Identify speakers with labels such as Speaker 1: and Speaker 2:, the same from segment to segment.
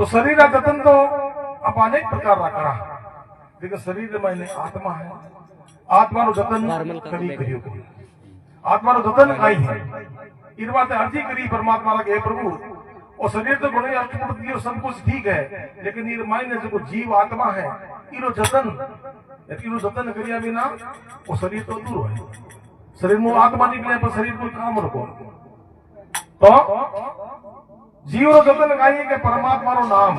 Speaker 1: तो शरीर का जतन तो आप अनेक प्रकार का करा देखो शरीर में आत्मा है आत्मा नो जतन कभी करियो आत्मा नो जतन आई है इन बात अर्जी करी परमात्मा लगे प्रभु और शरीर तो गुण अष्टपुट दियो सब कुछ ठीक है लेकिन ये मायने जो जीव आत्मा है इनो जतन करिया बिना वो शरीर तो दूर है शरीर में आत्मा निकले पर शरीर को काम रखो तो जीव रो जतन गाइए के परमात्मा रो नाम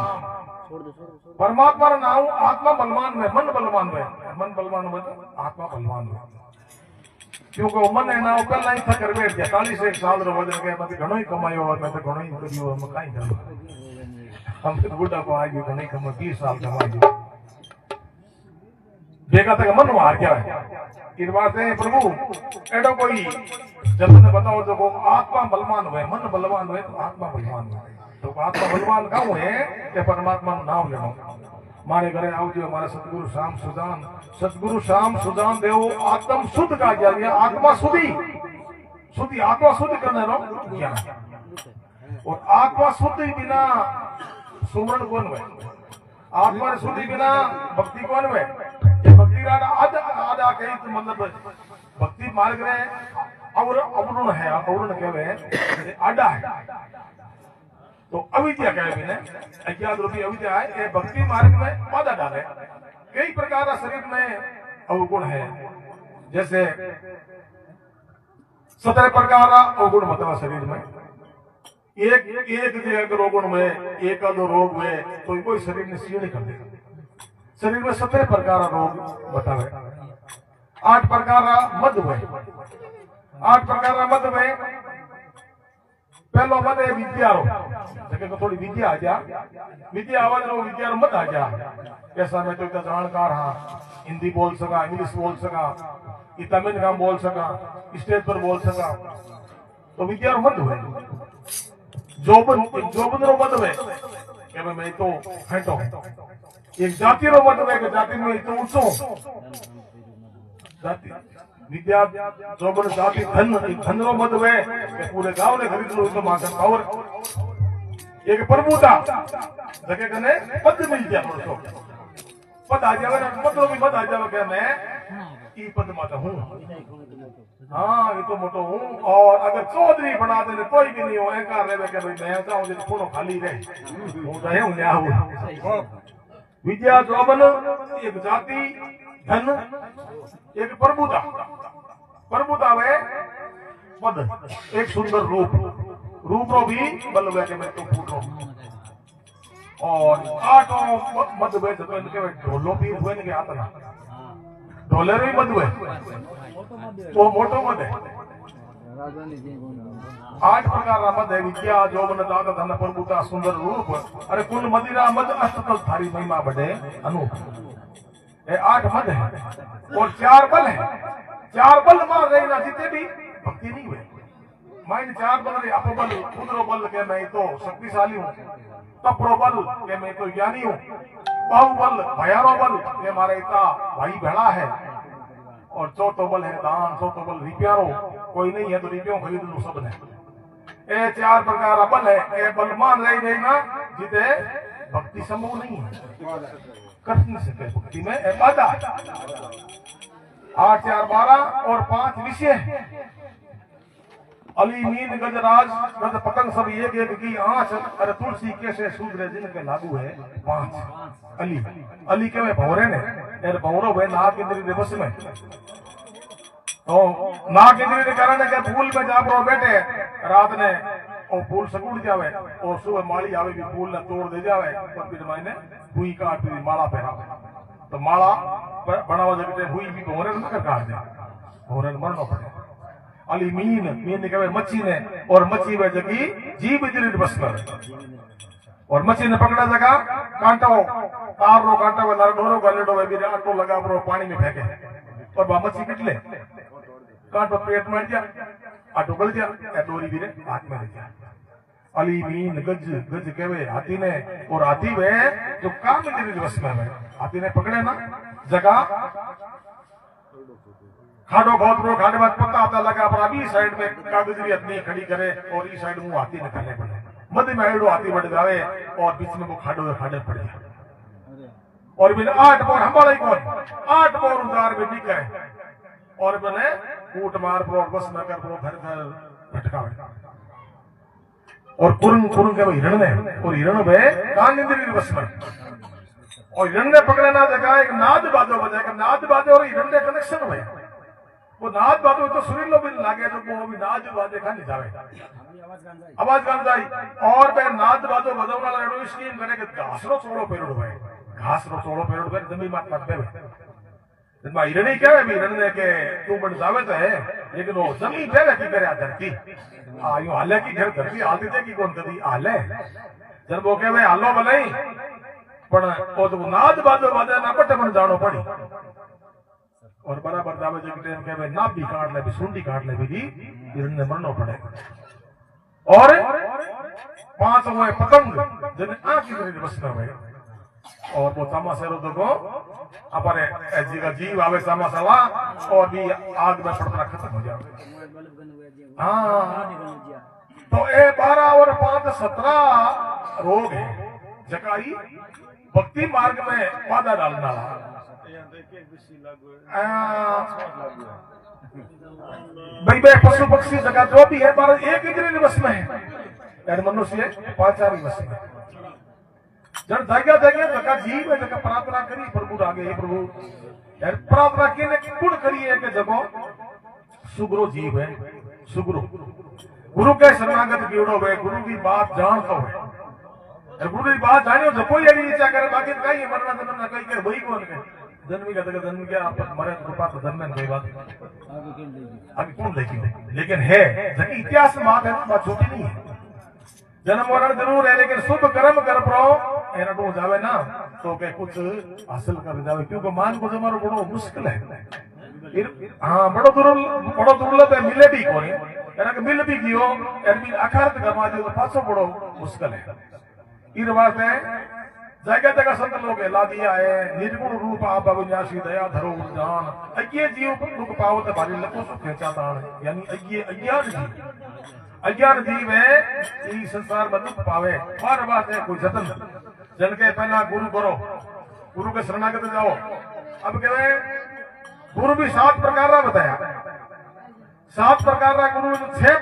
Speaker 1: परमात्मा रो नाम आत्मा बलवान है मन बलवान है मन बलवान है आत्मा बलवान है क्योंकि वो मन है ना वो पहला ही था कर बैठ गया 41 साल रो वजन के मैं घणो ही कमायो और मैं तो घणो ही करियो हम काई करो हम तो बुढ़ा को आ गयो घणो ही कमा 20 साल कमा गयो देखा तक मन हार गया है इन बात है प्रभु एडो कोई जब ने बताओ जो आत्मा बलवान हुए मन बलवान हुए तो आत्मा बलवान हुए तो आत्मा बलवान कहूं है कि परमात्मा नाम लेनो मारे घरे आवजो हमारा सतगुरु श्याम सुजान देव आत्म शुद्ध का ज्ञान आत्मा शुद्धि आत्मा शुद्ध करने रो ज्ञान और आत्मा शुद्ध बिना सुमरण कौन हुए आत्मा शुद्धि बिना भक्ति कौन हुए भक्ति आधा कहीं तो मतलब भक्ति मार्ग रे और अवरुण है अवरुण कहवे आडा है तो अविद्या कहे बिना अज्ञात रूपी अविद्या है ये भक्ति मार्ग में बाधा डाले कई प्रकार का शरीर में अवगुण है जैसे 17 प्रकार का अवगुण मतलब शरीर में एक रोगुण में एक दो रोग में तो कोई शरीर ने सीढ़ी कर दे शरीर में 17 प्रकार का रोग बतावे 8 प्रकार का मद में 8 प्रकार का मद में पहलो मत है विद्या रो जगह थोड़ी विद्या आ जा विद्या आवाज रो विद्या रो मत आ जा कैसा मैं तो इतना जानकार हाँ हिंदी बोल सका इंग्लिश बोल सका तमिल का बोल सका स्टेज पर बोल सका तो विद्या रो मत हुए जोबन रो मत हुए क्या मैं तो फेंटो एक जाति रो मत हुए जाति में तो ऊंचो जाति विद्या जोबन जाति धन रो मत हुए पूरे गांव ने खरीद लो तो माता पावर एक प्रभुता जगह कने पद मिल गया परसों पद आ जावे मतलब भी पद आ जावे क्या मैं ई पद माता हूँ हाँ ये तो मोटो हूँ और अगर चौधरी बना देने कोई भी नहीं हो अहंकार रहे क्या भाई मैं चाहूँ जो थोड़ा खाली रहे वो रहे हूँ क्या हूँ विद्या जोबन एक जाति धन एक प्रभुता वे पद एक सुंदर रूप रो भी बल बैठे में तो फूटो और 8 मद वे तो इनके ढोलो भी हुए इनके हाथ ना ढोले भी मद वे वो मोटो मद है 8 प्रकार का मद है विद्या जोबन दाता धन प्रभुता सुंदर रूप अरे कुल मदिरा मद अष्टतल थारी महिमा बढ़े अनूप ये 8 मद है और 4 बल है 4 बल मार रही ना जितने भी भक्ति नहीं हुए माइंड 4 बल अपबल कुदरो बल के मैं तो शक्तिशाली हूँ तपरो बल के मैं तो ज्ञानी हूँ बाहुबल भयारो बल के मारे इतना भाई भेड़ा है और चौथो बल है दान चौथो बल रिप्यारो कोई नहीं है तो रिप्यो खरीद लो सब ने ये 4 प्रकार का बल है ये बल मान रही ना जिते भक्ति संभव नहीं है कर नहीं सके भक्ति में बाधा 8 4 12 और 5 विषय अली नींद गजराज गज पतंग सब एक की आंच अरे तुलसी कैसे सूझ जिनके लागू है 5 अली के वे भौरे ने यार भौरो वे नाग इंद्री दिवस में तो नाग इंद्री के कारण के फूल में जाप रो बैठे रात ने और फूल सकुड़ जावे और सुबह माली आवे भी फूल ने तोड़ दे जावे और फिर मायने हुई काट दी माला पहना तो माला बनावा जगते हुई भी भौरे न कर काट दे भौरे मरना पड़े अली मीन कहे मच्छी ने और मच्छी वे जगी जीव दिल बस कर और मच्छी ने पकड़ा जगह कांटो तार रो कांटा वे डोरो गलेडो वे भी आटो लगा pro पानी में फेंके और बा मच्छी पिटले कांटो पेट में गया आटो गल गया डोरी भी रे हाथ में ले गया अली मीन गज कहे हाथी ने और हाथी वे जो काम दिल बस में हाथी ने पकड़े ना जगह खाडो बहुत रो खाडे बाद पता आता लगा पर अभी साइड में कागजरी अपनी खड़ी करे और इस साइड मुंह हाथी निकालने पड़े मध्य में एड़ो हाथी बढ़ जावे और बीच में वो खाड़ो खाड़े पड़ जाए और बिन 8 बोर हमारा कौन 8 बोर उधार में निकले और बने कूट मार प्रो बस में कर प्रो घर घर भटकावे और कुरुंग कुरुंग के हिरण ने और हिरण में कान इंद्री बस में और हिरण ने पकड़े ना जगह एक नाद बाजो बजाएगा नाद बाजो और हिरण ने कनेक्शन हुए वो नाद बाजो तो सुरीलो भी लागे तो वो भी नाद बाजे खा नहीं जावे आवाज गान जाई और बे नाद बाजो बजावना लड़ो स्कीम करे के घासरो छोड़ो पेरोड भाई घासरो छोड़ो पेरोड भाई जमीन मात मत पे जब हिरणी कहे भी हिरण ने के तू बन जावे तो है लेकिन वो जमीन पे की करे धरती आ यूं हाले की घर धरती हालती थे की कौन कदी हाले जब वो कहे हालो भले पण ओ तो नाद बाजो बाजे ना पटे मन जानो पड़ी और बराबर जावे जो टाइम के ना भी काट ले भी सुंडी काट ले भी हिरण ने मरनो पड़े और 5 हुए पतंग जिन आंख की तरह बस कर भाई और वो तमाशा रो देखो अपने ऐसी का जीव आवे तमाशा और भी आग में पड़ना खत्म हो जाए हाँ तो ए 12 और 5 17 रोग है जकाई भक्ति मार्ग में बाधा डालना भाई भाई पशु पक्षी जगह जो भी है बारह एक इंद्रिय बस में है मनुष्य 5 बस में जब जगह जगह जगह जीव है जगह प्रार्थना करी प्रभु आगे हे प्रभु यार प्रार्थना के गुण करिए कि जगह सुगुरु जीव है सुगुरु गुरु के शरणागत कीड़ो है गुरु की बात जानता है गुरु की बात जानियो जो कोई अड़ी इच्छा करे बाकी कहीं मरना जन्म ना कहीं के वही कौन के जन्मी का जन्म क्या आप मरे तो पास जन्म में कोई बात आगे कौन देखी लेकिन है जबकि इतिहास में बात है बात छोटी नहीं है जन्म मरण जरूर है लेकिन शुभ कर्म कर पाओ एना तो जावे ना तो के कुछ हासिल कर जावे क्योंकि मान को जमारो बड़ो मुश्किल है हाँ बड़ो दुर्लभ है मिले भी कोनी एना के मिल भी गयो एन भी आखिरत करवा दियो तो पाछो बड़ो मुश्किल है ई बात है जगह जगह संत लोग ला दिया है निर्गुण रूप आप अविनाशी दया धरो उद्यान अज्ञे जीव दुख पावत भारी लको सो खेचा ताण यानी अज्ञे अज्ञान जीव है ई संसार में दुख पावे हर बात है कोई जतन जन के पहला गुरु करो गुरु के शरणागत जाओ अब कहे गुरु भी 7 प्रकार का बताया 7 प्रकार का गुरु 6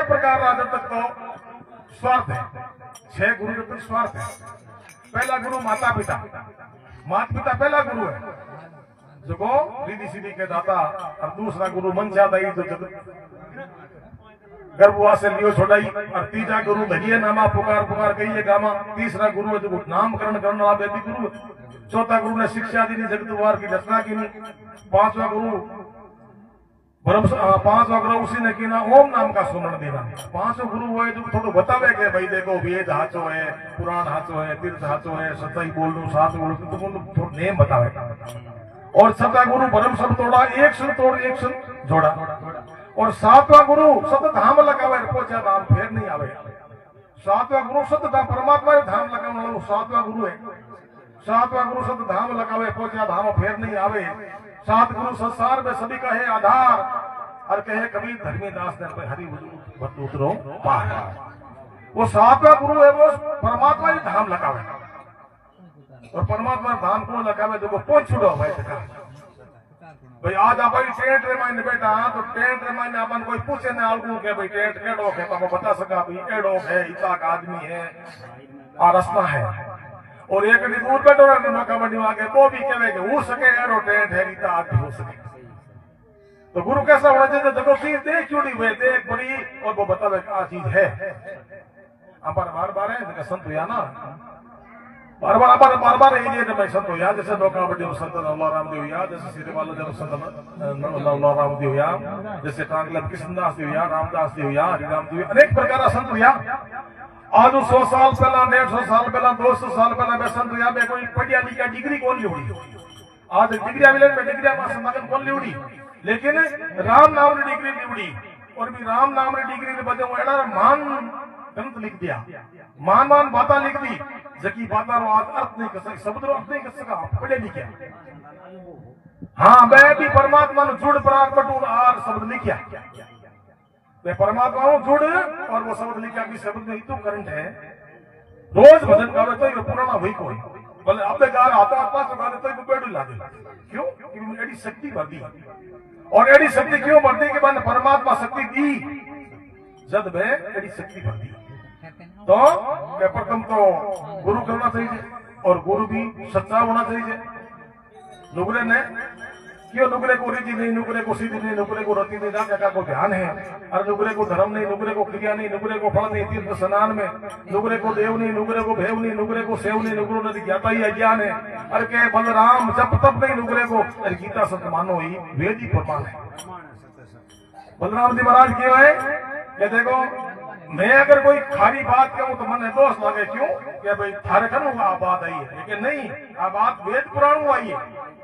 Speaker 1: प्रकार का जब तक तो स्वार्थ है 6 गुरु जब तक स्वार्थ है पहला गुरु माता पिता पहला गुरु है जो रिद्धि सिद्धि के दाता और दूसरा गुरु मंशा दई जो गर्भवास से लियो छोड़ाई और तीसरा गुरु भजिए नामा पुकार पुकार कहिए गामा तीसरा गुरु है जो नामकरण करने वाला व्यक्ति गुरु चौथा गुरु ने शिक्षा दी जगतवार की रचना की पांचवा गुरु पांचवा गुरु उसी ने की ना ओम नाम का सुमरण देना पांचों गुरु हुए जो थोड़ा बतावे के भाई देखो वेद हाचो है पुराण हाचो है तीर्थ हाचो है सच्चाई बोलू साथ बोलू तो थोड़ा नेम बतावे और छठा गुरु परम सब तोड़ा एक सुन तोड़ एक सुन जोड़ा और 7वां गुरु सत धाम लगावे पोचा धाम फेर नहीं आवे 7वां गुरु सत धाम परमात्मा धाम लगावे वाला 7वां गुरु है 7वां गुरु सत धाम लगावे पोचा धाम फेर नहीं आवे 7 गुरु संसार में सभी का है आधार और कहे कबीर धर्मी दास ने हरि उतरो पार वो 7वां गुरु है वो परमात्मा ही धाम लगावे और परमात्मा धाम को लगावे जो पहुंच छुड़ो भाई आज आप टेंट रेमाइन बैठा तो टेंट रेमाइन अपन कोई पूछे ना आलू के भाई टेंट केड़ो है तो बता सका भाई एड़ो है इतना का आदमी है और रास्ता है और एक दूर बैठो ना कबड्डी आगे तो भी कहे कि हो सके एड़ो टेंट है इतना आदमी हो सके तो गुरु कैसा होना चाहिए देखो चीज देख जुड़ी हुई देख बड़ी और वो बतावे क्या चीज है अपन बार बार है संत हुआ ना बार बार ये मैं संत हुआ जैसे नौकावटी संत अल्लाह रामदेव हुआ जैसे सिरेवाला जब संत अल्लाह रामदेव हुआ जैसे टांगलब कृष्णदास जी हुआ रामदास जी हुआ हरिराम जी अनेक प्रकार का संत हुआ आज 100 साल पहला 150 साल पहला 200 साल पहला मैं संत हुआ मैं कोई पढ़िया लिखा डिग्री कौन लिखी आज डिग्रिया मिले मैं डिग्रिया मास मगन कौन लिवड़ी लेकिन राम नाम री डिग्री लिवड़ी और भी राम नाम री डिग्री ने बजे एड़ा मान ग्रंथ लिख दिया मान बाता लिख दी जकी बाता रो आज अर्थ नहीं कर सके शब्द रो अर्थ नहीं कर सका पढ़े लिखा हाँ मैं भी परमात्मा नु जुड़ प्राण बटून आर शब्द लिखा वे परमात्मा को जुड़ और वो शब्द लिखा कि शब्द में ही तो करंट है। रोज भजन गावे तो ये पुराना वही कोई बोले अब गार आता आता से गावे तो बेडू लागे क्यों कि एडी शक्ति बढ़ी और एडी शक्ति क्यों बढ़ती कि मैंने परमात्मा शक्ति दी जब में एडी शक्ति बढ़ी तो प्रथम तो गुरु करना चाहिए और गुरु भी सच्चा होना चाहिए। नुकरे ने क्यों नुकरे को रीति नहीं, नुकरे को सीधी नहीं, नुकरे को रति नहीं, ना को ध्यान है, अरे नुकरे को धर्म नहीं, नुकरे को क्रिया नहीं, नुकरे को फल नहीं, तीर्थ स्नान में नुकरे को देव नहीं, नुकरे को भेव नहीं, नुकरे को सेव नहीं, नुकरो नदी ज्ञाता ही अज्ञान है। अरे के बलराम जब तब नहीं नुकरे को, अरे गीता सत्य मानो ही वेद ही प्रमाण है। बलराम जी महाराज क्यों है कि देखो मैं अगर कोई खाली बात कहूं तो मन दोष लगे क्यों कि भाई थारे खन आ बात आई है, लेकिन नहीं आ बात वेद पुराण आई है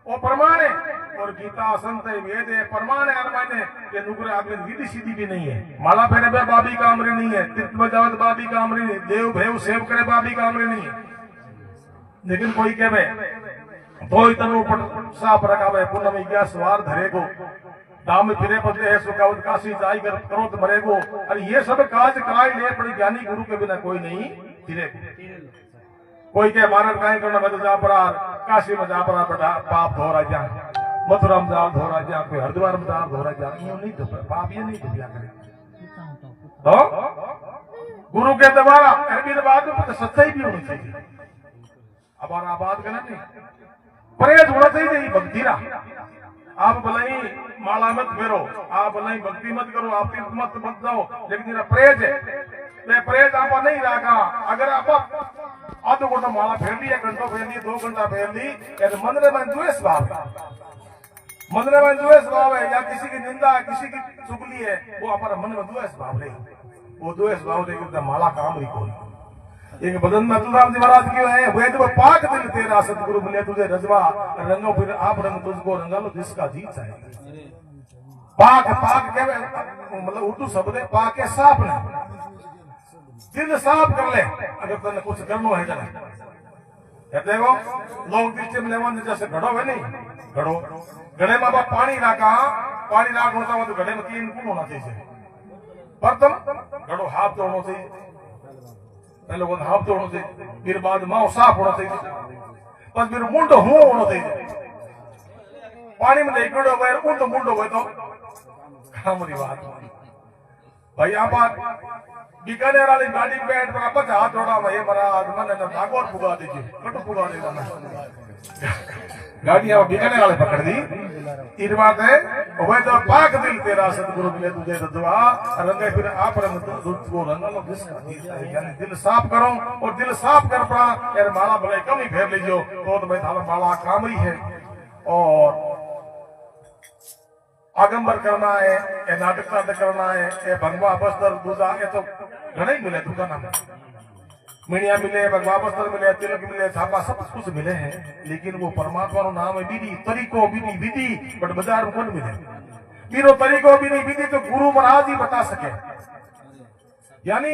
Speaker 1: वो प्रमाण है और गीता संत वेद है प्रमाण है। माने कि नुकरे आगे विधि सीधी भी नहीं है, माला पहने पे बाबी का अमरी नहीं है, तीर्थ में जावत बाबी का अमरी नहीं, देव भेव सेव करे बाबी का अमरी नहीं है। लेकिन कोई कहे तो तनु साफ रखावे पूनम 11 वार धरे को दाम फिरे पदे है सुखावत काशी जाई कर करो तो मरेगो। अरे ये सब काज कराई ले पड़ी ज्ञानी गुरु के बिना कोई नहीं फिरे। कोई के भारत काई करना मत जा परा काशी में जा परा बड़ा पाप धोरा जा, मथुरा में जा धोरा जा, कोई हरिद्वार में जा धोरा जा, यूं नहीं तो पाप ये नहीं दिया करे तो गुरु के द्वारा अरबी बात में सच्चाई भी होनी चाहिए। अब बात गलत नहीं, परहेज होना चाहिए भक्ति रा। आप भले माला मत फेरो, आप भले भक्ति मत करो, आप तीर्थ मत जाओ, लेकिन मेरा परहेज है परहेज आप नहीं रखा। अगर आप आधो घंटा माला फेर लिया, घंटों फेर ली, 2 घंटा फेर ली, तो मन में द्वेष भाव है, मन में द्वेष भाव है या किसी की निंदा किसी की चुगली है वो हमारा मन में द्वेष भाव नहीं, वो द्वेष भाव नहीं माला काम ही कोई। एक बदन में तुलराम जी महाराज क्यों है वे तो पाक दिल तेरा सतगुरु मिले तुझे रजवा रंगो फिर आप रंग तुझको रंगा लो जिसका जी चाहे। पाक पाक के मतलब उर्दू शब्द है पाक है साफ ना, दिल साफ कर ले अगर तुमने कुछ करना है जरा। देखो लोग दृष्टि में लेवन जैसे घड़ो है नहीं, घड़ो घड़े में पानी रखा, पानी राख होता हो तो घड़े में 3 गुण होना चाहिए। बर्तन घड़ो हाथ धोना चाहिए, पहले वो हाथ धोना चाहिए, फिर बाद माओ साफ होना चाहिए, बस फिर मुंड हो होना चाहिए। पानी में नहीं गड़ो गए मुंड मुंड हो तो कामरी बात भाई। आप बीकानेर वाली गाड़ी बैठ पर आप हाथ जोड़ा भाई महाराज मन नागौर पुगा दीजिए, कटु पुगा देगा गाड़ी आप बीकानेर वाले पकड़ दी। इस बात है वह तो पाक दिल तेरा सतगुरु मिले तुझे रजवा रंगे फिर आप रंग तुझको रंगा लो जिसका जी चाहे। यानी दिल साफ करो और दिल साफ कर पड़ा यार माला भले कम ही फेर लीजिए तो भाई थाला माला काम ही है। और आगंबर करना है ये नाटक करना है ये भगवा बस्तर दूजा ये तो घने मिले दुकान में मीडिया मिले भगवा बस्तर मिले तिलक मिले छापा सब कुछ मिले हैं, लेकिन वो परमात्मा नो नाम है विधि तरीको विधि विधि बट बाजार में कौन मिले बीरो तरीको विधि विधि तो गुरु महाराज ही बता सके। यानी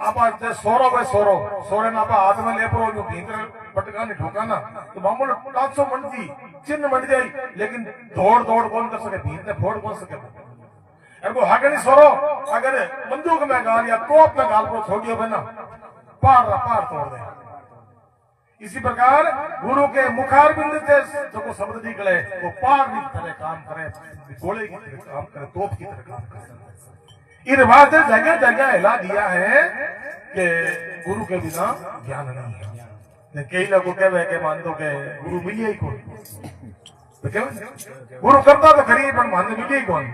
Speaker 1: आप सोरो भाई सोरो सोरे ना हाथ में ले पड़ो जो भीतर पटका नहीं ठोकाना तो मामूल 500 मंड जी चिन्ह मंड जाई, लेकिन दौड़ दौड़ कौन कर सके भीतर फोड़ कौन सके। वो हागनी सोरो अगर बंदूक में गाल या तोप में गाल को छोड़ियो बना पार तोड़ दे। इसी प्रकार गुरु के मुखार बिंदु से जो शब्द निकले वो पार की तरह काम करे, गोले की तरह काम करे, तोप की तरह काम करे। इन बात जगह जगह हिला दिया है कि गुरु के बिना ज्ञान नहीं है। कई लोगों कहे के मान दो के गुरु मिलिए ही कौन, तो क्या गुरु करता तो खरी पर मान मिलिए ही कौन,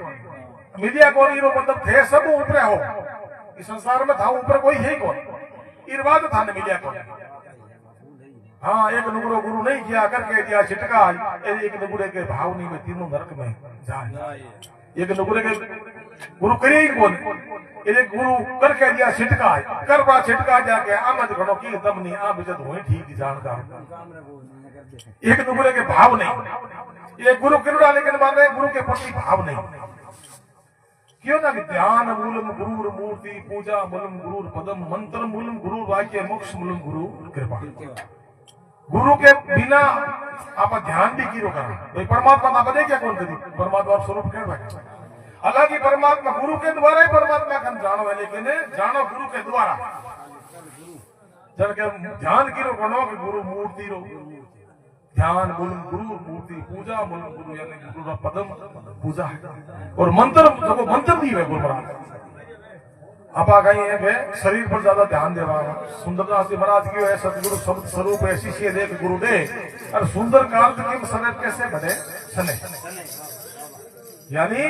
Speaker 1: मिलिया कौन ये मतलब थे सब ऊपर हो इस संसार में था ऊपर कोई है ही कौन, इन बात था न मिलिया कौन। हाँ एक नुगरो गुरु नहीं किया करके दिया छिटका, एक नुगरे के भाव नहीं में तीनों नरक में जाए। एक नुगरे के गुरु करे ही कौन, एक गुरु करके दिया छिटका कर बड़ा छिटका जाके आमद घड़ो की दम नहीं आ बिजत हो ठीक जानता। एक नुगरे के भाव नहीं, ये गुरु किरुड़ा लेकिन मान रहे गुरु के प्रति भाव नहीं। क्यों ना कि ध्यान मूलम गुरुर मूर्ति पूजा मूलम गुरुर पदम मंत्र मूलम गुरु वाक्य मोक्ष मूलम गुरु कृपा। गुरु के बिना आप ध्यान भी की रोका भाई परमात्मा आप क्या कौन करी, परमात्मा आप स्वरूप क्या बैठे हालांकि परमात्मा गुरु के द्वारा ही परमात्मा का जानो है, लेकिन जानो गुरु के द्वारा। जन के ध्यान की गणो कि गुरु मूर्ति रो ध्यान मूल गुरु मूर्ति पूजा मूल गुरु यानी गुरु का पदम पूजा और मंत्र जो मंत्र दी है गुरु महाराज। आप कहीं है कि शरीर पर ज्यादा ध्यान देवा। सुंदरदास जी महाराज की है सतगुरु शब्द स्वरूप ऐसी से देख गुरु दे और सुंदर काल के शरीर कैसे बने सने यानी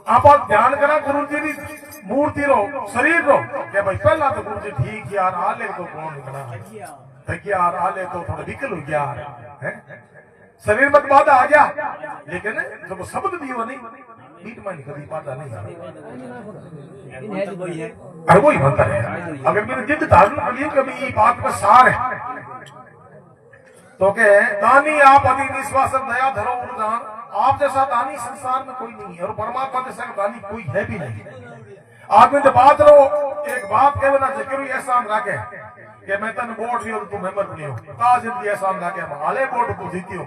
Speaker 1: आप ध्यान करा गुरु जी की मूर्ति रो शरीर रो क्या भाई पहला तो गुरु जी ठीक यार आले तो कौन निकला यार आले तो थोड़ा विकल हो गया है शरीर में बात आ गया लेकिन जब शब्द दियो नहीं बीट में कभी पाता नहीं अरे वही बनता है। अगर मैंने जिद धारण कर ली कभी बात में सार है तो के दानी आप अति निश्वास दया धरो उदान आप जैसा दानी संसार में कोई नहीं है और परमात्मा जैसा दानी कोई है भी नहीं। आदमी जब बात रो एक बात कहे ना जरूरी ऐसा राखे कि मैं तन वोट दियो तुम हिम्मत नहीं हो काज ऐसा राखे हाले वोट को जीतियो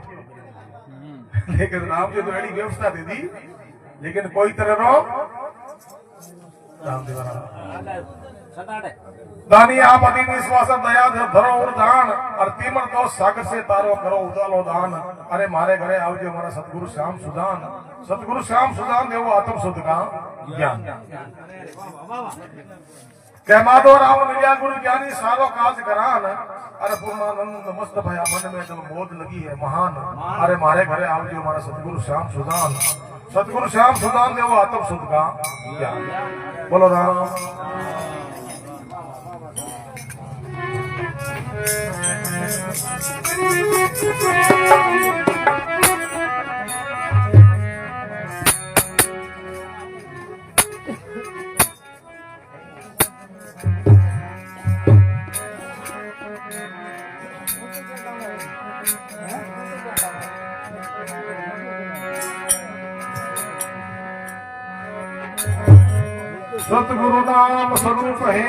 Speaker 1: लेकिन राम जी तो बड़ी व्यवस्था दे दी लेकिन कोई तरह रो दानी आप अति विश्वास दया धरो और दान और तीमर तो सागर से तारो करो उजालो दान। अरे मारे घरे आवजो हमारा सतगुरु श्याम सुदान सतगुरु श्याम सुदान देवो आत्म शुद्ध का ज्ञान के माधो राम मिलिया गुरु ज्ञानी सारो काज करान। अरे पूर्णानंद मस्त भया मन में जब मोद लगी है महान। अरे मारे घरे आवजो हमारा सतगुरु श्याम सुदान सतगुरु श्याम सुदान देवो आत्म शुद्ध का ज्ञान। बोलो राम। सतगुरु नाम स्वरूप है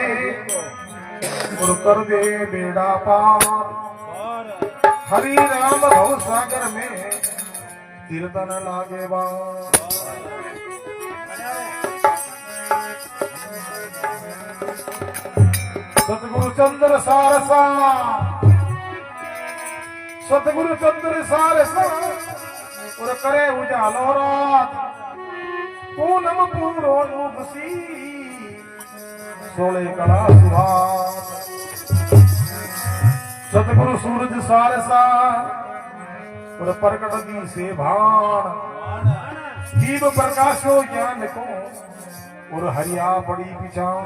Speaker 1: गुरु कर दे बेड़ा पार। हरि राम भव सागर में कीर्तन लागे बार। सतगुरु चंद्र सारसा सतगुरु चंद्र सारसा और करे उजालो रात पूनम पूरो नुबसी सोले कला सुभाष। सतगुरु सूरज सारसा और प्रकट दी से भान दीप प्रकाशो ज्ञान को और हरिया बड़ी पिछान।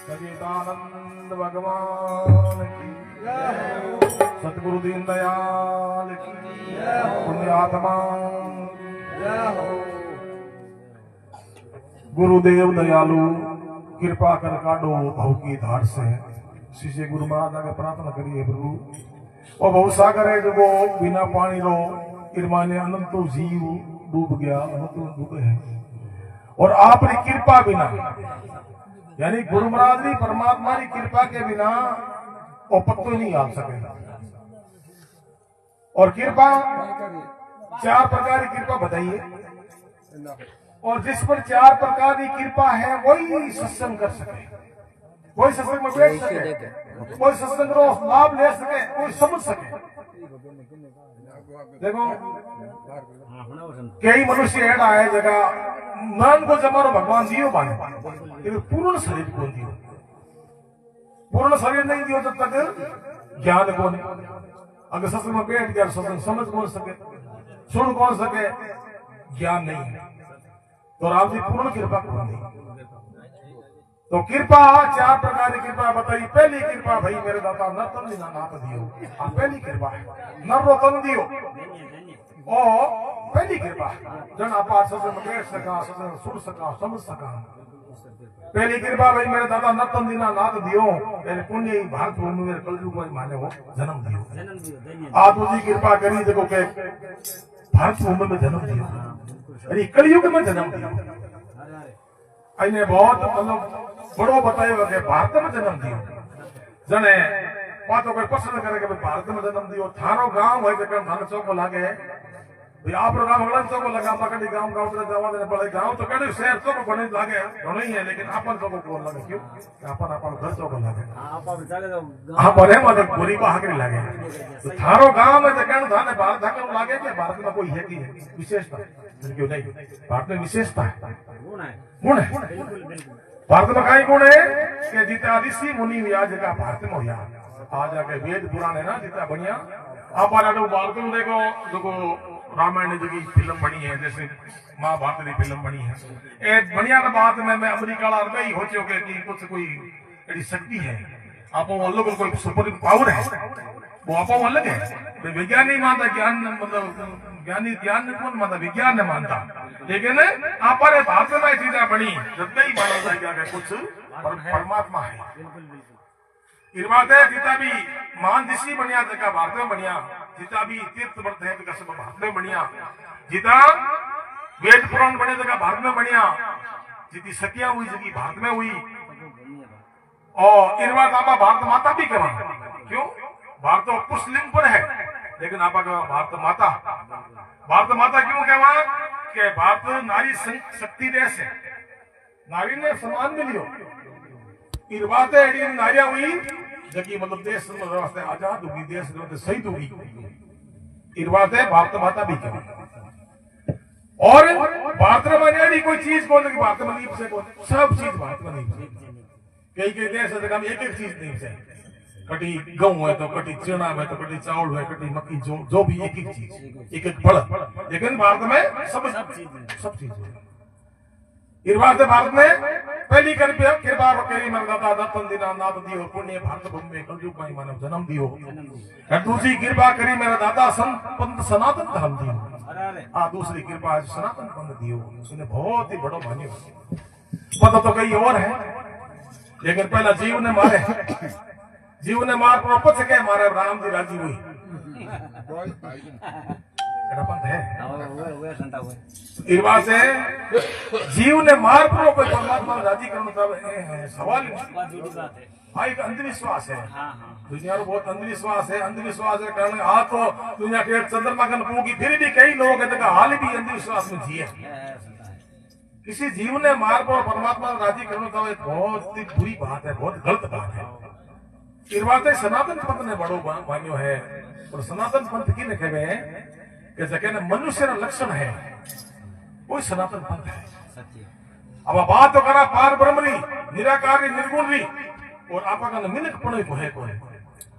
Speaker 1: सच्चिदानंद भगवान की सतगुरु दीन दयाल की पुण्यात्मा गुरुदेव दयालु कृपा कर काटो भव की धार से शिष्य गुरु महाराज आगे प्रार्थना करिए प्रभु और बहु सागर है जो बिना पानी रो इरमाने अनंतो जीव डूब गया अनंतो डूबे है और आपकी कृपा बिना यानी गुरु महाराज जी परमात्मा की कृपा के बिना वो पत्तो नहीं आ सकेगा और कृपा चार प्रकार की कृपा बताइए और जिस पर चार प्रकार की कृपा है वही सत्संग कर सके वही सत्संग में बैठ सके वही सत्संग रो लाभ ले सके कोई समझ सके देखो कई मनुष्य ऐसा है जगह नान को जमानो भगवान दियो बाने पूर्ण शरीर को दियो पूर्ण शरीर नहीं दियो तब तक ज्ञान को नहीं अगर सत्संग में बैठ गया सत्संग समझ कौन सके सुन कौन सके ज्ञान नहीं है तो राम जी पूर्ण कृपा कौन दी तो कृपा चार प्रकार की कृपा बताई पहली कृपा भाई मेरे दाता न तन दिना नाप दियो पहली कृपा है न रो तन दियो और पहली कृपा जन आप सत्संग में बैठ सका सत्संग सुन सका समझ सका पहली कृपा भाई मेरे दादा न तन दिना नाथ दियो मेरे पुण्य भारत भूमि मेरे कलयुग में माने हो जन्म दियो आप उसकी कृपा करी देखो के भारत भूमि में जन्म दियो अरे कलयुग में जन्म दियो अने बहुत मतलब बड़ो बतायो कि भारत में जन्म दियो जने पातो कोई पसंद करे कि भारत में जन्म दियो थारो गांव है जकन थानो चौको लागे आप गांव अगला चौको लगा पकड़ी गांव गांव से जावा ने पड़े गांव तो कड़े शहर चौको बने लागे घणो ही है लेकिन अपन चौको कोन लागे क्यों अपन घर चौको लागे अपन चले तो हां बने मतलब गोरी को हाकरी लागे तो थारो गांव में जकन थाने भारत धाके लागे कि भारत में कोई है की विशेषता क्यों नहीं भारत में विशेषता है गुण है भारत में कई गुण है कि जितना ऋषि मुनि हुआ जगह भारत में हुआ आज आके वेद पुराण है ना जितना बढ़िया आप भारत में देखो रामायण की फिल्म बनी है जैसे महाभारत की फिल्म बनी है ए बढ़िया ना बात में मैं अमेरिका ही हो चुके कि कुछ कोई ऐसी शक्ति है आप अलग कोई सुपर पावर है वो आप अलग है विज्ञान नहीं मानता ज्ञान मतलब ज्ञानी ज्ञान कौन मानता विज्ञान नहीं मानता लेकिन आप भारत में चीजें बनी जब ही माना जाए कुछ परमात्मा है इरवाते जितना भी महान ऋषि बनिया जगह भारत में बनिया जितना भी तीर्थ व्रत है जगह सब भारत में बनिया जितना वेद पुराण बने जगह भारत में बनिया जितनी सतियां हुई जगह भारत में हुई और इरवा आपा भारत माता भी कहा क्यों भारत तो पुरुषलिंग पर है लेकिन आपा भारत माता क्यों कहवा कि भारत नारी शक्ति देश है नारी ने सम्मान मिलियो इरवाते नारियां हुई जबकि मतलब देश व्यवस्था आजाद होगी देश व्यवस्था सही होगी इरवाते भारत माता भी कहा और भारत में बनी कोई चीज कौन है भारत में नहीं से कौन सब चीज भारत में नहीं कई देश जगह में एक एक चीज नहीं से कटी गेहूं है तो कटी चना है तो कटी चावल है कटी मक्की जो भी एक एक चीज एक एक फल लेकिन भारत में सब चीज भारत में पहली कृपा करी मेरे दादा दत्तन दिना नाथ दियो पुण्य भारत भूमि में कलयुग में मानव जन्म दियो दूसरी कृपा करी मेरा दादा पंथ सनातन धर्म दियो दूसरी कृपा सनातन पंथ दियो उसने बहुत ही बड़ो मान्यो पता तो कहीं और है लेकिन पहला जीव ने मार पर पछ के मारे राम जी राजी हुई इरवा से जीव ने मार पर कोई परमात्मा राजी करना सवाल हाँ एक अंधविश्वास है दुनिया में बहुत अंधविश्वास है के कारण आ तो दुनिया के चंद्रमा का पूगी फिर भी कई लोग हाल भी अंधविश्वास में जिए किसी जीव ने मार पर परमात्मा राजी करना एक बहुत ही बुरी बात है बहुत गलत बात है इरवाते सनातन पंथ ने बड़ो मान्यो है और सनातन पंथ की ने कहे कि जगह मनुष्य लक्षण है वो सनातन पंथ है अब बात तो करा पार ब्रह्म निराकार निर्गुण री और आप मिनक पण को है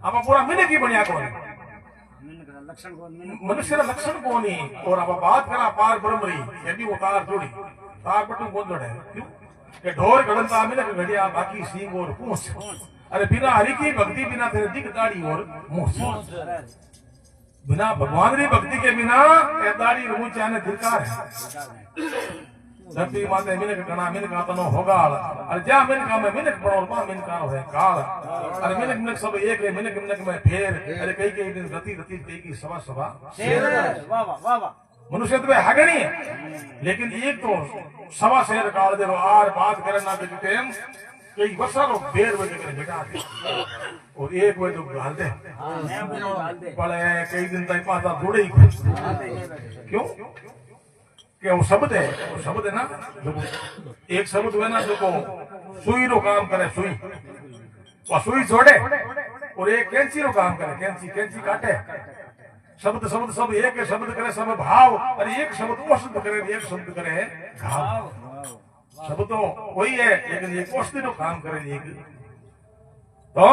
Speaker 1: आप पूरा मिनक ही बनिया को मनुष्य लक्षण कोनी और अब बात करा पार ब्रह्म रही ये भी उतार जोड़ी तार बटू कौन जोड़े क्यों के ढोर गड़नता में लग घड़िया बाकी सींग और पूंछ अरे बिना हरि की भक्ति बिना तेरे दिख दाढ़ी और मूंछ बिना भगवान की भक्ति के बिना ये दाढ़ी और मूंछ आने धिक्कार है धरती माते मिनक कणा मिनक आतनो होगा अरे जा मिनक में मिनक बड़ो मा मिनक है काल अरे मिनक मिनक सब एक है मिनक मिनक में फेर अरे कई कई दिन गति गति कई की सवा सवा वाह वाह वाह मनुष्य तो है नहीं है लेकिन एक तो सवा शेर काल दे आर बात करना के टाइम कई वर्षा लो बेर बजे के बेटा और एक बजे तो गाल दे पड़े कई दिन तक पाता जुड़े ही क्यों कि वो शब्द है ना जो एक शब्द है ना जो को सुई रो काम करे सुई और सुई जोड़े और एक कैंची रो काम करे कैंची काटे शब्द सब एक शब्द करे सब भाव और एक शब्द औषध करे एक शब्द करे घाव शब्द तो वही है लेकिन एक औषधि रो काम करे एक तो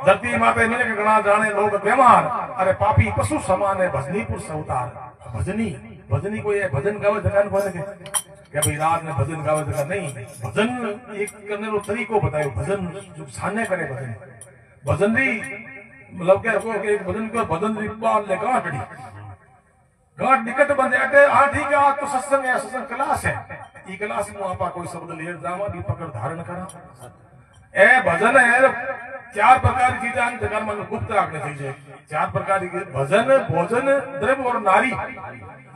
Speaker 1: धरती माते मिले के गणा जाने लोग बीमार अरे पापी पशु समान है भजनीपुर सवतार भजनी कोई है भजन गावे जगह को क्या भाई रात में भजन गावे जगह नहीं भजन एक करने रो तरीको बतायो भजन जो साने करे भजन भी मतलब क्या को एक भजन को भजन रिपाल ले गांठ निकट बंदे अटे हां ठीक है आज तो सत्संग है सत्संग क्लास है ई क्लास में आपा कोई शब्द ले जावा भी पकड़ धारण करा ए भजन है चार प्रकार की चीजें जगह में गुप्त रखने चाहिए चार प्रकार की भजन भोजन द्रव्य और नारी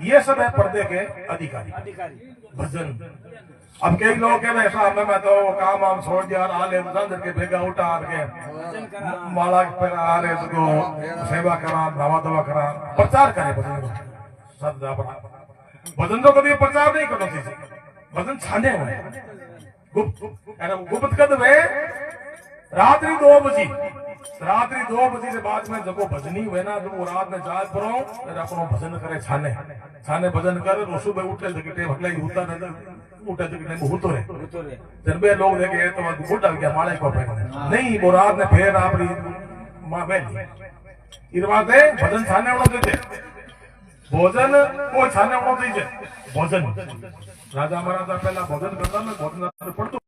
Speaker 1: ये सब है पर्दे के अधिकारी भजन अब कई लोग कह रहे मैं तो काम वाम छोड़ दिया आले के भेगा उठा के माला पर आ रहे तो सेवा करा दवा दवा करा प्रचार करे भजन सब भजन तो कभी प्रचार नहीं करना चाहिए भजन छाने हुए गुप्त कद में रात्रि 2 बजे के बाद में जब भजनी हुए ना जब वो रात में जाग पड़ो अपनो भजन करे छाने भजन कर वो सुबह उठे जगटे भगले होता उठे जगटे होतो रहे जब लोग देखे तो गुड आ गया माले को नहीं वो रात में फिर आपरी मां बैठी इस बात है भजन छाने वालों देते भोजन को छाने वालों दीजिए भोजन राजा महाराजा पहला भोजन करता मैं भोजन पढ़तो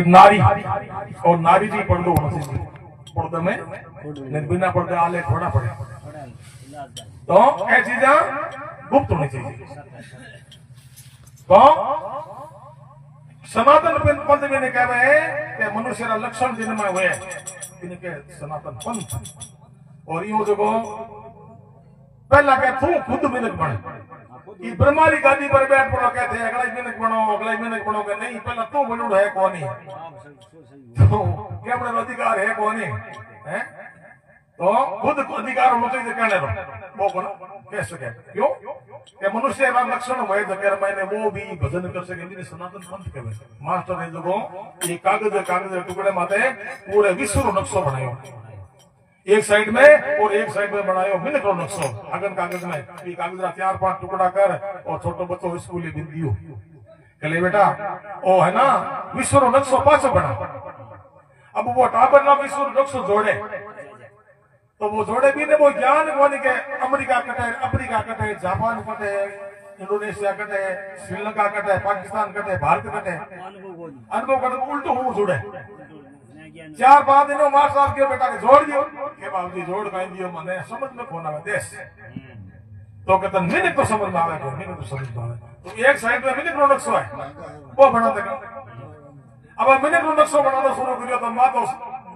Speaker 1: नारी और नारी जी पढ़दो होना चाहिए पर्दे में बिना पर्दे आले थोड़ा पड़े तो ये चीजें गुप्त होनी चाहिए तो सनातन पंथ में कह रहे हैं कि मनुष्य का लक्षण जिनमें हुए इनके सनातन पंथ और यो जो पहला कह तू खुद मिनक बने ब्रह्मारी गादी पर बैठ पड़ो कहते हैं अगला मिनक बनो के नहीं पहला तू बलूड है कौन ही तो क्या अपना अधिकार है कौन है तो खुद अधिकार होना चाहिए कहने दो वो कह सके क्यों कि मनुष्य का लक्षण हुए जगह मैंने वो भी भजन कर सके मेरे सनातन पंथ के मास्टर ने जो ये कागज टुकड़े माते पूरे विश्व रो नक्शो बनायो एक साइड में और एक साइड में बनायो मिनक रो नक्शो अगन कागज में ये कागज 4-5 टुकड़ा कर और छोटो बच्चो स्कूली बिंदियो कले बेटा ओ है ना विश्व रो नक्शो पाछो बना अब वो टाबर ना विश्व रो नक्शो जोड़े तो वो जोड़े भी ने वो ज्ञान कोनी के अमेरिका कटे जापान कटे इंडोनेशिया कटे श्रीलंका कटे पाकिस्तान कटे भारत कटे अनुभव कटे उल्टो हो जोड़े 4-5 दिनों मार साहब के बेटा के जोड़ दियो के बाबूजी जोड़ काई दियो मने समझ में कोना में देश तो कहता मिनट तो समझ में आवे मिनट तो समझ में आवे तो एक साइड में मिनट रो नक्शो है वो बना देगा अब मिनट रो नक्शो बनाना शुरू करियो तो मातो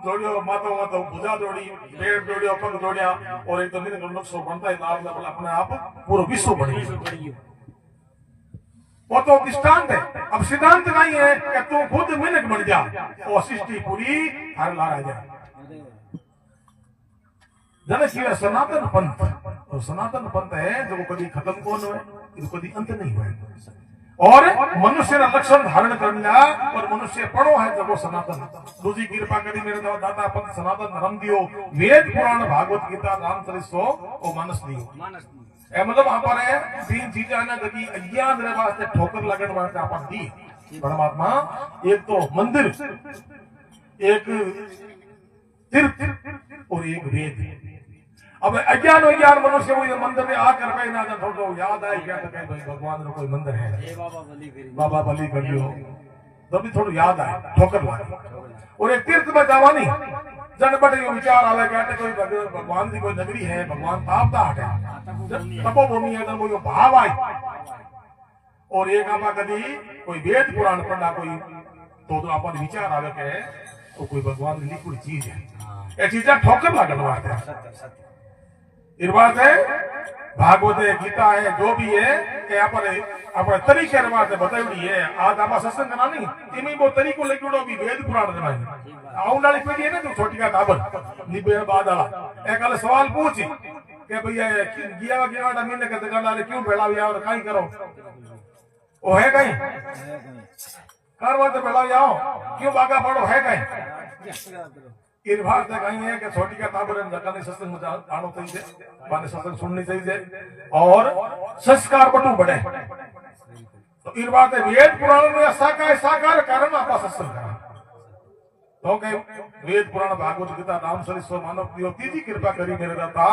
Speaker 1: जोड़ियो मातो भुजा जोड़ी पेड़ जोड़ियो पग जोड़िया और एक तो मिनट रो नक्शो बनता है नाम में अपने आप पूरा विश्व बन गया वो तो दृष्टांत है अब सिद्धांत नहीं है कि तू खुद मिनट बन जा और सृष्टि पूरी हर ला जा जन सनातन पंथ तो सनातन पंथ है जो कभी खत्म कौन हुए ಇದು कभी अंत नहीं हुए और मनुष्य का लक्षण धारण कर लिया और मनुष्य पढ़ो है जब वो सनातन दूसरी कृपा करी मेरे दाता पंथ सनातन धर्म दियो वेद पुराण भागवत गीता रामचरित सो और मानस दियो मतलब पर है 3 चीजें ना जबकि अज्ञान रे वास्ते ठोकर लगन वास्ते अपन दी परमात्मा एक तो मंदिर एक तीर्थ और एक वेद अब अज्ञान मनुष्य वो मंदिर में आकर कहीं ना थोड़ा याद आए क्या तो कहीं भाई भगवान रो कोई मंदिर है बाबा बलि कर लियो तभी थोड़ा याद आए ठोकर लगे और एक तीर्थ में जावानी जन बटे यो विचार आवे कहते कोई भगवान की कोई नगरी है भगवान ताप दा हटे तपोभूमि है वो भाव आई और एक आपा कभी कोई वेद पुराण पढ़ना कोई तो अपन विचार आवे के तो कोई भगवान की कोई चीज है ये चीजा ठोकर लागल वास्ते इस बात है भागवत है गीता है जो भी है कि अपने तरीके वास्ते बताई है आज आप सत्संग करना नहीं इनमें वो तरीको लगी भी वेद पुराण जमाई आउन वाली पीढ़ी है ना जो छोटी का टाबर निबेड़ बाद वाला एक अलग सवाल पूछ के भैया गिया गिया महीने का दुकानदार क्यों भेड़ा और कहीं करो वो है कहीं कारवा तो भेड़ा जाओ क्यों बागा पड़ो है कहीं इस बात से कहीं है कि छोटी का टाबर जगह सत्संग में आना चाहिए माने सत्संग सुननी चाहिए और संस्कार बटू बढ़े तो इस बात है वेद पुराण में साकार कारण आप सत्संग करा तो के वेद पुराण भागवत गीता राम सरिस्व मानव दियो तीजी कृपा करी मेरे दाता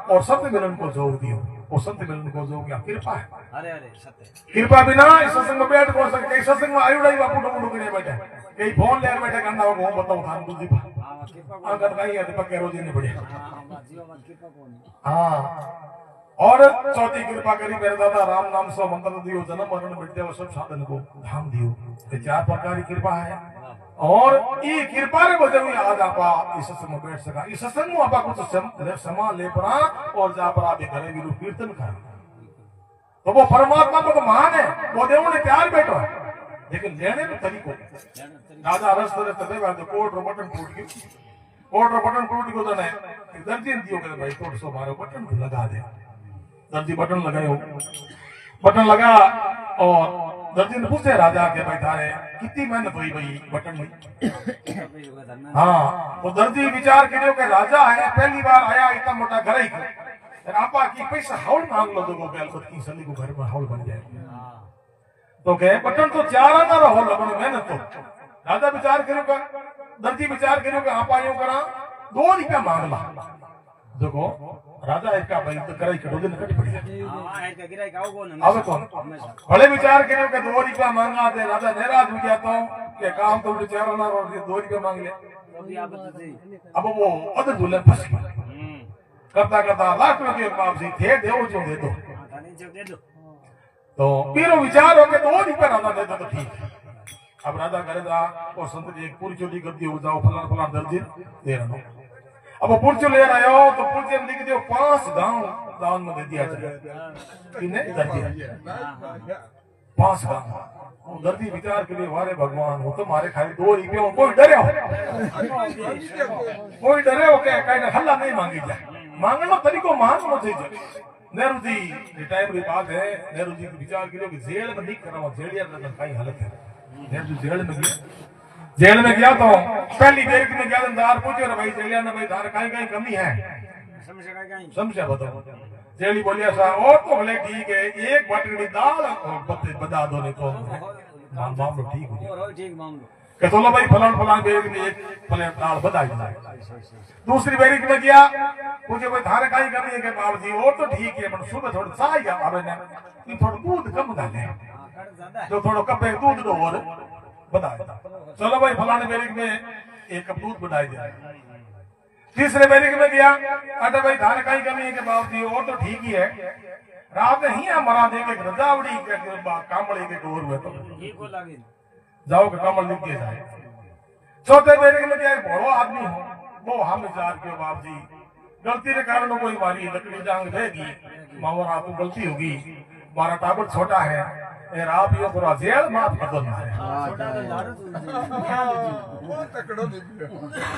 Speaker 1: और सत्य मिलन को जोर दियो वो सत्य मिलन को जो क्या कृपा है अरे सत्य कृपा बिना इस सत्संग में बैठ को सके सत्संग में आयुड़ाई बापू डुडू करे बैठे कई फोन ले बैठे गंदा हो बताओ थान दूजी अगर नहीं है तो पक्के रोजी नहीं बढ़िया हां और चौथी कृपा करी मेरे दादा राम नाम सो मंत्र दियो जन्म मरण विद्या सब साधन को धाम दियो ये चार प्रकार की कृपा है और ये कृपा रे बजे आज आपा इस सत्संग में बैठ सका इस सत्संग में आपा कुछ समा ले पड़ा और जा पर आप घरे भी कीर्तन कर तो वो परमात्मा तो महान है वो देव ने प्यार बैठो है लेकिन लेने में तरीको राजा रस तबे बात कोट रो बटन टूट गयो तो ने दर्जी दियो के भाई थोड़ा सो मारो बटन लगा दे दर्जी बटन लगायो बटन लगा और दर्जी ने पूछे राजा के भाई थारे कितनी मेहनत हुई भाई बटन में हाँ तो दर्जी विचार करियो के राजा है पहली बार आया इतना मोटा घर ही आपा की पैसा हाउल मांग लो तो बेल की सली को घर में हाउल बन जाए तो कहे बटन तो चार आना रहो लगन मेहनत तो राजा विचार करियो का दर्जी विचार करियो के आपा यूं करा 2 रुपया मांग ला देखो राजा एक का भाई तो कराई कटो दिन कट पड़ी हां एक गिराई का आओ ना आवे कौन भले विचार करियो के 2 रुपया मांगा दे राजा नाराज हो गया तो के काम तो बेचारा ना और 2 रुपया मांग ले अभी आप बता अब वो अदर बोले फंस करता करता लाख रुपये बाप जी थे देव जो दे दो तो पीरो विचार हो के 2 रुपया राजा दे दो तो ठीक है अब राजा करेगा और संत जी एक पूरी चोटी कर दी हो जाओ फलाना फलाना दर्जी दे रहा हूं अब वो पुर्चो ले रहा हो तो पुर्चे में लिख दियो 5 गांव दान में दे दिया चले किने दे दिया 5 गांव दर्दी विचार के लिए वारे भगवान हो तो मारे खाली 2 रुपये कोई डरे हो क्या कहीं हल्ला नहीं मांगी जाए मांगना तरीको मांगना चाहिए नेहरू जी रिटायर की बात है नेहरू जी के विचार के लिए कि जेल में नहीं करा जेलिया का कहीं हालत है नेहरू जी जेल में गया तो पहली देर में गया दार पूछे भाई जेलिया ने भाई धार कहीं कमी है समझा बताओ जेली बोलिया सा और तो भले ठीक है एक बटनी दाल बता दो नहीं तो मामलो ठीक हो जाए चलो भाई फलान बेरिक में एक प्लेट दाल बताई दूसरी बेरिक में गया पूछे भाई धार कहीं कमी है के बाबू जी और तो ठीक है पर सुबह थोड़ा सा ही आवे ना थोड़ा दूध कम डाले जो थोड़ा कप दूध दो और बता चलो भाई फलाने बेरिक में एक कप दूध बनाई दिया तीसरे बेरिक में गया अरे भाई धान कहीं कमी है के बावजूद और तो ठीक ही है रात ही मरा दे के रजावड़ी के कामड़ी के गोर में तो जाओ के कमल लिख दिया जाए चौथे बेरिक में क्या बड़ो आदमी हो वो हम विचार के बाप जी गलती के कारण कोई मारी लकड़ी जांग रहेगी मावरा को गलती होगी हमारा टाबर छोटा है यार आप यो पूरा जेल माफ कर दो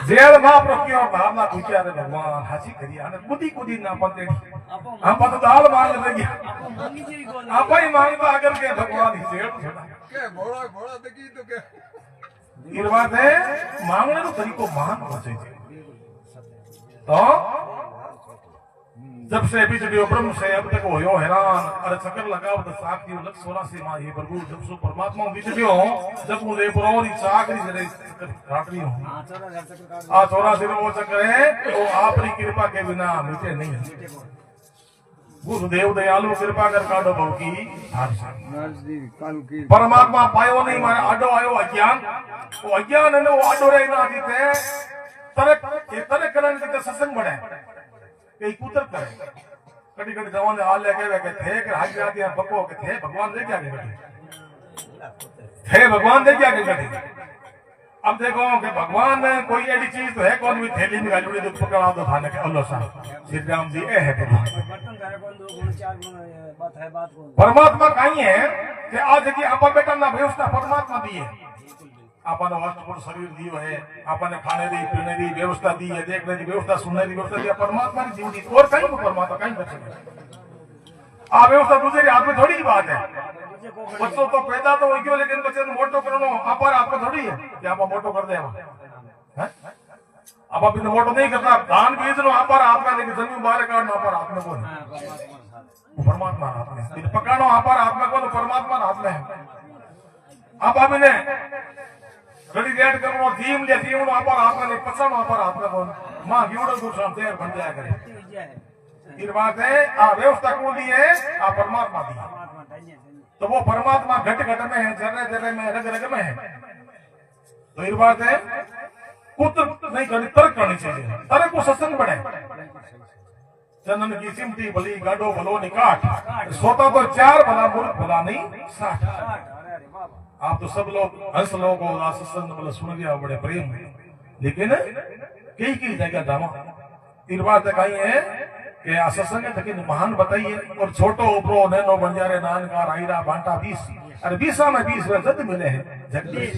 Speaker 1: जेल माफ रखियो भावना पूछा रे भगवान हासी करी आने बुद्धि कुदी ना पते हम पत दाल मांग लेगी आप ही मांगता अगर के भगवान ही जेल के घोड़ा देखी तो के ये बात है मांगने तो तरीको महान होना चाहिए तो जब से बिजलियो ब्रह्म से अब तक होयो हैरान अरे चक्कर लगाव तो साख दी लख 84 मां ये प्रभु जब सो परमात्मा बिजलियो जब वो ले बरोरी चाकरी जरे चक्कर काटरी हो आ 84 वो चक्कर है वो आपकी कृपा के बिना मिटे नहीं। गुरुदेव दयालु कृपा कर काटो बहु की परमात्मा पायो नहीं मारे आडो आयो अज्ञान वो अज्ञान है वो आडो रे ना जीते तरक करन के सत्संग बने कई कुतर करे कड़ी कड़ी जवान हाल लेके वे के थे के हाज आती है बको के थे भगवान दे क्या के थे भगवान दे क्या के अब देखो कि भगवान कोई ऐसी चीज तो है कौन भी थैली में गाली जो पकड़ा दो खाने के अल्लाह साहब श्री राम जी ए है परमात्मा कहीं है कि आज की आपा बेटा ना व्यवस्था परमात्मा दी है आपने वस्त्र शरीर दियो है आपने खाने दी पीने दी व्यवस्था दी है देखने की व्यवस्था सुनने की व्यवस्था दी परमात्मा की जीव दी और कहीं को परमात्मा कहीं कर सकते आ व्यवस्था दूसरे हाथ में थोड़ी बात है बच्चों तो पैदा तो हो गयो लेकिन बच्चे मोटो करनो आपार आपको थोड़ी है कि आप मोटो कर दे अब आप मोटो नहीं करता धान बीजनो आपार आपका लेकिन जमीन बाहर काटना आपार हाथ में कौन परमात्मा हाथ में पकानो आपार हाथ में कौन परमात्मा हाथ में है आप अभी घड़ी रेड करो धीम ले धीम आपार हाथ में पचन आपार हाथ में कौन मां गिवड़ो दूसरा तेर बन जाया करे ये बात है आ व्यवस्था को दी है आ परमात्मा दी तो वो परमात्मा घट घट में है जर्रे जर्रे में रग रग में है तो ये बात है कुछ नहीं करनी तर्क करनी चाहिए तर्क को सत्संग बढ़े चंदन की चिमटी भली गाडो भलो निकाट सोता तो 4 भला मूर्ख भला नहीं 60 आप तो सब लोग हंस लोग सत्संग मतलब सुन गया बड़े प्रेम लेकिन कई जगह दामा तीन बात कही है कि सत्संग तक महान बताइए और छोटो उपरो नैनो बंजारे नानकार आईरा बांटा 20 अरे 20 में 20 जद मिले हैं जगदीश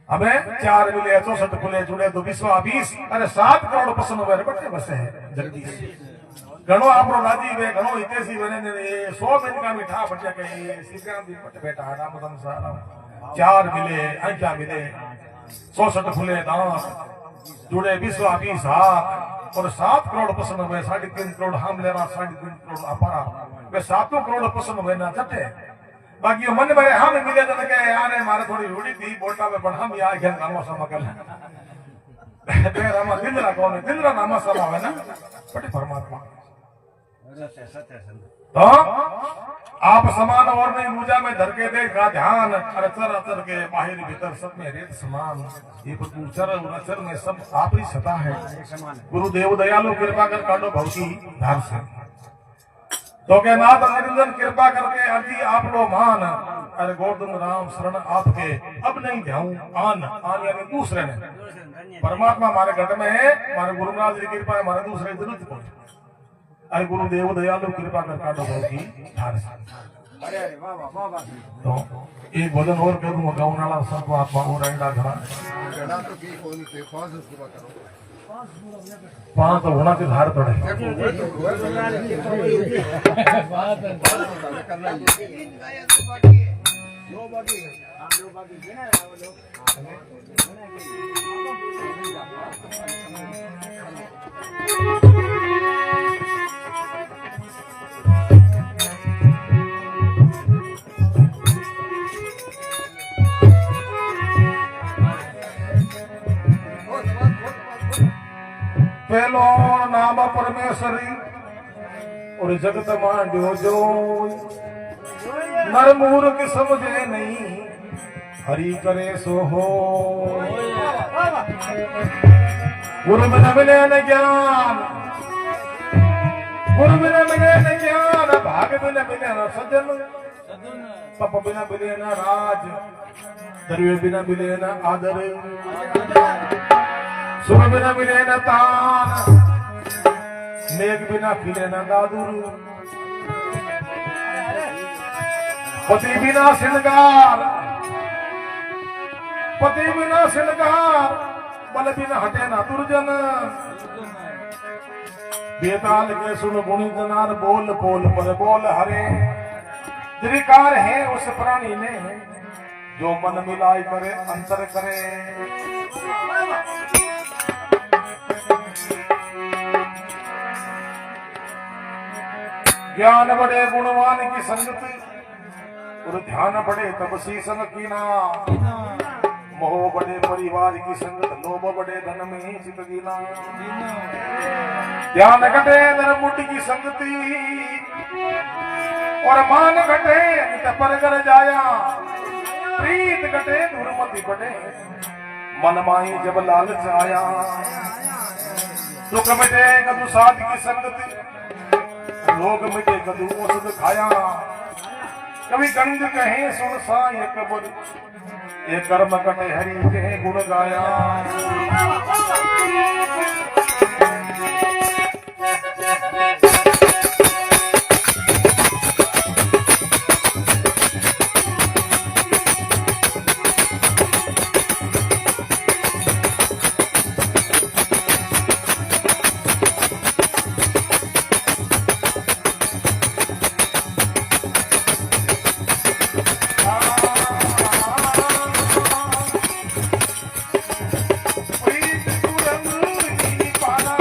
Speaker 1: हमें 4 मिले 64 खुले जुड़े तो 20 अरे 7 करोड़ पसंद हुए बटे बसे है जगदीश घणो आपरो राजी वे घणो हितेशी बने ने 100 दिन का मिठा बच्चा के श्रीराम जी पट बेटा राम संसार 4 मिले अंजा मिले 64 खुले दांत जुड़े 20 हाथ और 7 करोड़ पसंद हुए 3.5 करोड़ हम लेना 3.5 करोड़ अपारा वे 7 करोड़ पसंद हुए ना चटे बाकी मन में हम मिले तो के यार मारे थोड़ी रूढ़ी थी बोटा में पर हम या घेन नामा समा कर ते रामा दिलरा कौन दिलरा नामा समा है ना बटे परमात्मा तो आप समान और नहीं पूजा में धर के देखा ध्यान अचर अचर के बाहर भीतर सब में रेत समान ये चर अचर में सब आप ही सता है गुरुदेव दयालु कृपा कर काटो भवती धार से तो के नाथ निरंजन कृपा करके अर्जी आप लो मान अरे गोविंद राम शरण आपके अब नहीं जाऊं आन आन यानी दूसरे ने परमात्मा हमारे घर में है हमारे गुरुनाथ जी कृपा है हमारे दूसरे जरूरत को अरे गुरुदेव दयालु कृपा कर काटो भवती धार से
Speaker 2: अरे अरे वाह वाह वाह
Speaker 1: तो एक भजन और कर दूंगा गाँव नाला संत आत्मा और अंडा घड़ा
Speaker 2: तो की कौन से पांच सेवा करो
Speaker 1: 5 तो होना चाहिए धार तोड़े
Speaker 2: करना दो बाकी हम दो बाकी है ना
Speaker 1: पहलो नाम परमेश्वरी और जगत मांडो जो नर मूर्ख समझे नहीं हरि करे सो हो गुरु बिना मिले न ज्ञान गुरु बिना मिले न ज्ञान भाग बिना मिले न सज्जन तप बिना मिले न राज दर्वे बिना मिले न आदर सुर बिना मिले न तान मेघ बिना खिले न दादुर पति बिना श्रृंगार बल बिना हटे न दुर्जन बेताल के सुन गुणी जनार बोल बोल पर बोल हरे त्रिकार है उस प्राणी ने जो मन मिलाई करे अंतर करे ज्ञान बढ़े गुणवान की संगत और ध्यान बढ़े तब सी संग कीना। मोह बढ़े परिवार की संगत लोभ बढ़े धन में ही चित गिना। ध्यान घटे नर मुट की संगति और मान घटे नित पर कर जाया। प्रीत घटे दुर्मति बढ़े मन माही जब लालच आया। दुख मिटे कदू साध की संगति रोग मिटे कदू औषध खाया। कभी गंग कहे सुन सा ये कबर ये कर्म कटे हरि के गुण गाया। प्रीत तुरंत ही पाना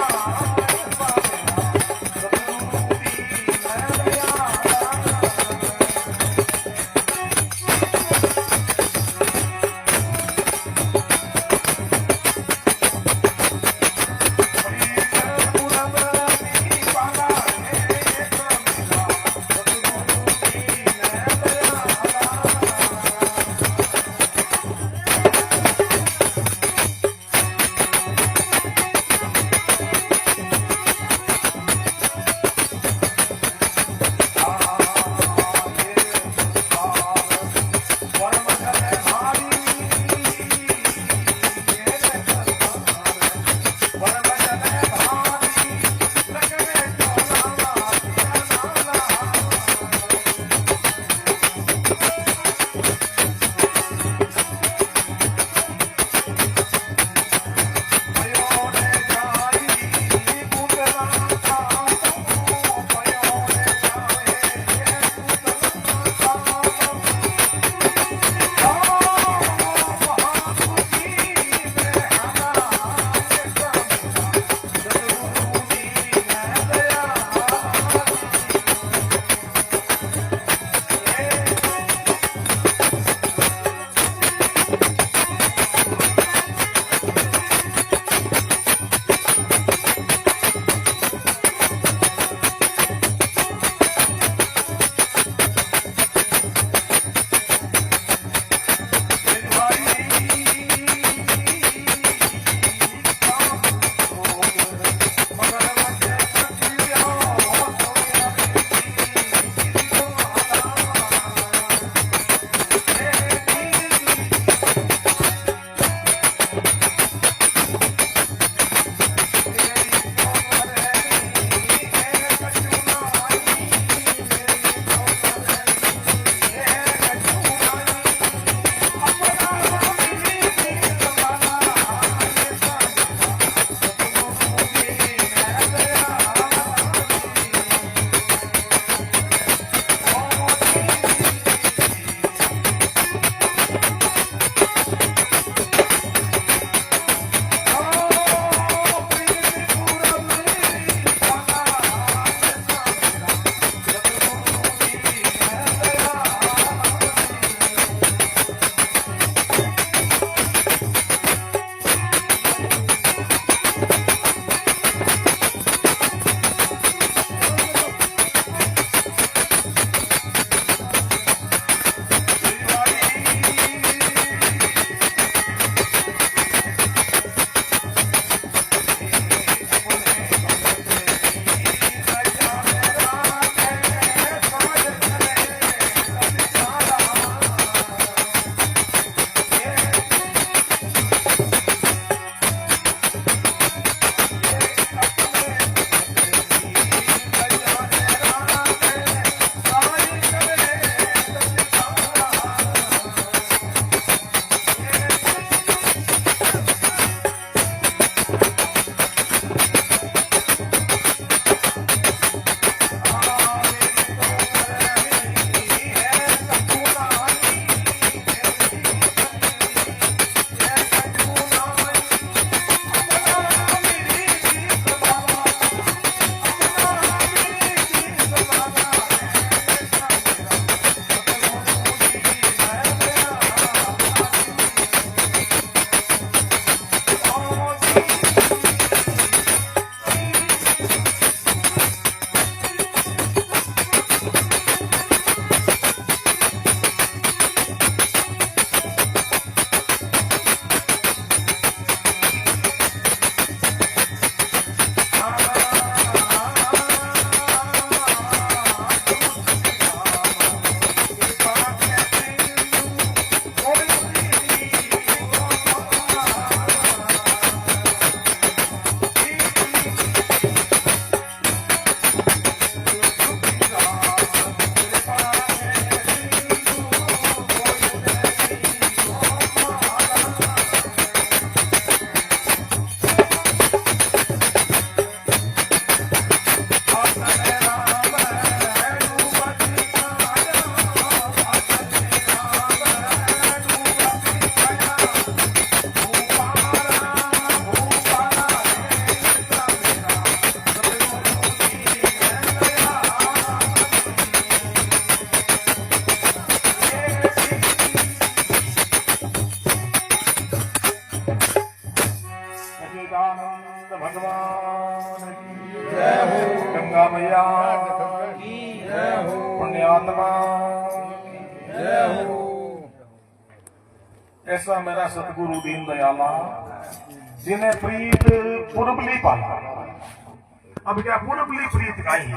Speaker 1: भैया पुण्यात्मा ऐसा मेरा सतगुरु दीन दयाला जिन्हें प्रीत पूर्वली पाला। अब क्या पूर्वली प्रीत का ही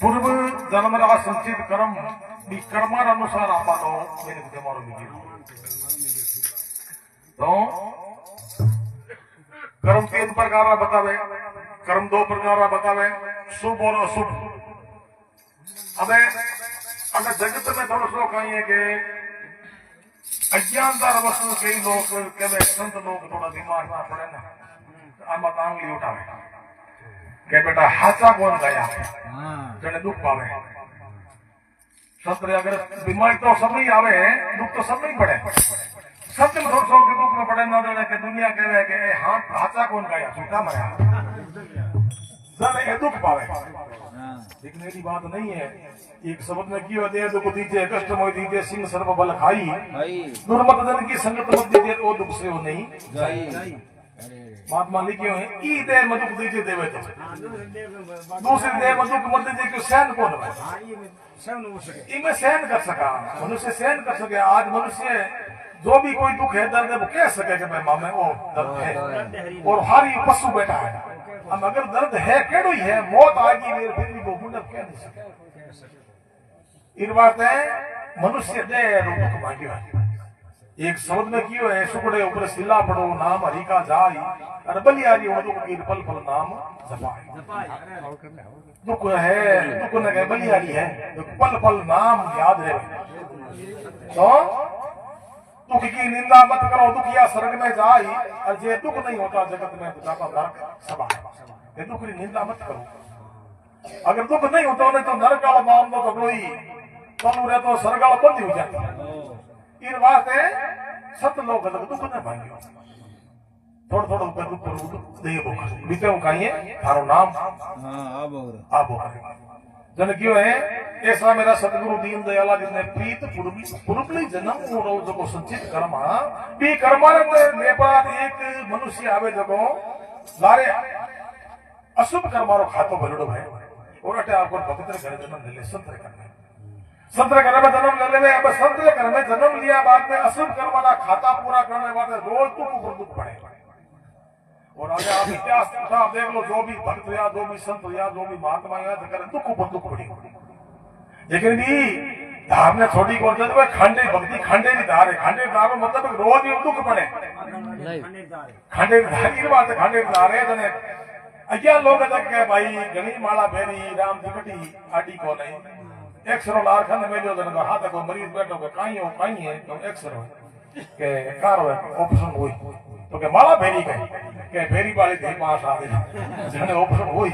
Speaker 1: पूर्व जन्म रा संचित कर्म भी कर्मार अनुसार आपनो मेरे को मारो मिली तो कर्म 3 प्रकार बतावे, कर्म 2 प्रकार बतावे, शुभ और अशुभ। अब अगर जगत में थोड़ा सो कहीं है कि अज्ञानदार वस्तु कई लोग कहते संत लोग थोड़ा दिमाग ना पड़े ना आमा आंगली उठावे के बेटा हाचा कौन गया जने दुख पावे। सत्र अगर बीमारी तो सब नहीं आवे दुख तो सब नहीं पड़े। सत्य में थोड़ा के दुख में पड़े ना देने के दुनिया कहे कि हाथ हाचा कौन गया झूठा मरा जने दुख पावे। लेकिन ऐसी बात नहीं है। एक शब्द में क्यों दे दुख दीजिए कष्ट मोह दीजिए सिंह सर्व बल खाई दुर्मत जन की संगत मत दीजिए वो दुख से वो नहीं जाई। महात्मा लिखे है ई देह में दुख दीजिए देवे तो दूसरी देह में दुख मत दीजिए क्यों सहन कौन है इनमें सहन कर सका मनुष्य सहन कर सके। आज मनुष्य जो भी कोई दुख है दर्द है वो कह सके कि मैं मामे वो दर्द है और हारी पशु बैठा है। अब अगर दर्द है केड़ो ही है मौत आएगी मेरे फिर भी वो मुंडक कह नहीं सके। इन बात है मनुष्य दे दुख मांगियो है। एक शब्द में क्यों है सुकड़े ऊपर सिला पड़ो नाम हरि का जाई और बलियारी हो दुख की पल पल नाम जपाई। दुख है दुख न कहे बलियारी है पल पल नाम याद रहे तो दुख की निंदा मत करो दुखिया स्वर्ग में जाई और जे दुख नहीं होता जगत में जाता नरक सभा ये दुख की निंदा मत करो। अगर दुख नहीं होता उन्हें तो नरक वाला मामला तो कोई तनु रहे तो स्वर्ग वाला बंद हो जाता। इन वास्ते सत लोग दुख न भांगियो थोड़ा थोड़ा दुख दे बीते कहीं थारो नाम आबो जन क्यों है ऐसा मेरा सतगुरु दीन दयाला जिसने प्रीत पूर्वली जन्म जो संचित कर्म बी कर्मा मेरे पास एक मनुष्य आवे जो लारे अशुभ कर्मारो खातो भरड़ो है और अटे आपको भक्त घर जन्म ले संत करने संत घर में जन्म ले ले। अब संत घर में जन्म लिया बाद में अशुभ कर्म का खाता पूरा करने बाद रोज दुख पड़े। और आगे आप इतिहास आप देख लो जो भी भक्त या जो भी संत या जो भी महात्मा या दुख पर दुख पड़ी। लेकिन भी धार ने छोड़ी कौन सा खांडे भक्ति खांडे की धार है। खांडे धार में मतलब रोज ही दुख पड़े खांडे धार की बात है। खांडे धार है जने अज्ञान लोग के भाई गणी माला फेरी राम तिकटी आटी को नहीं एक्सरो लार खन में जो जन हाथ को मरीज बैठो के काई है तो एक्सरो के कार ऑपरेशन हुई तो के माला फेरी के फेरी वाली थे पास आ गई जने ऑपरेशन हुई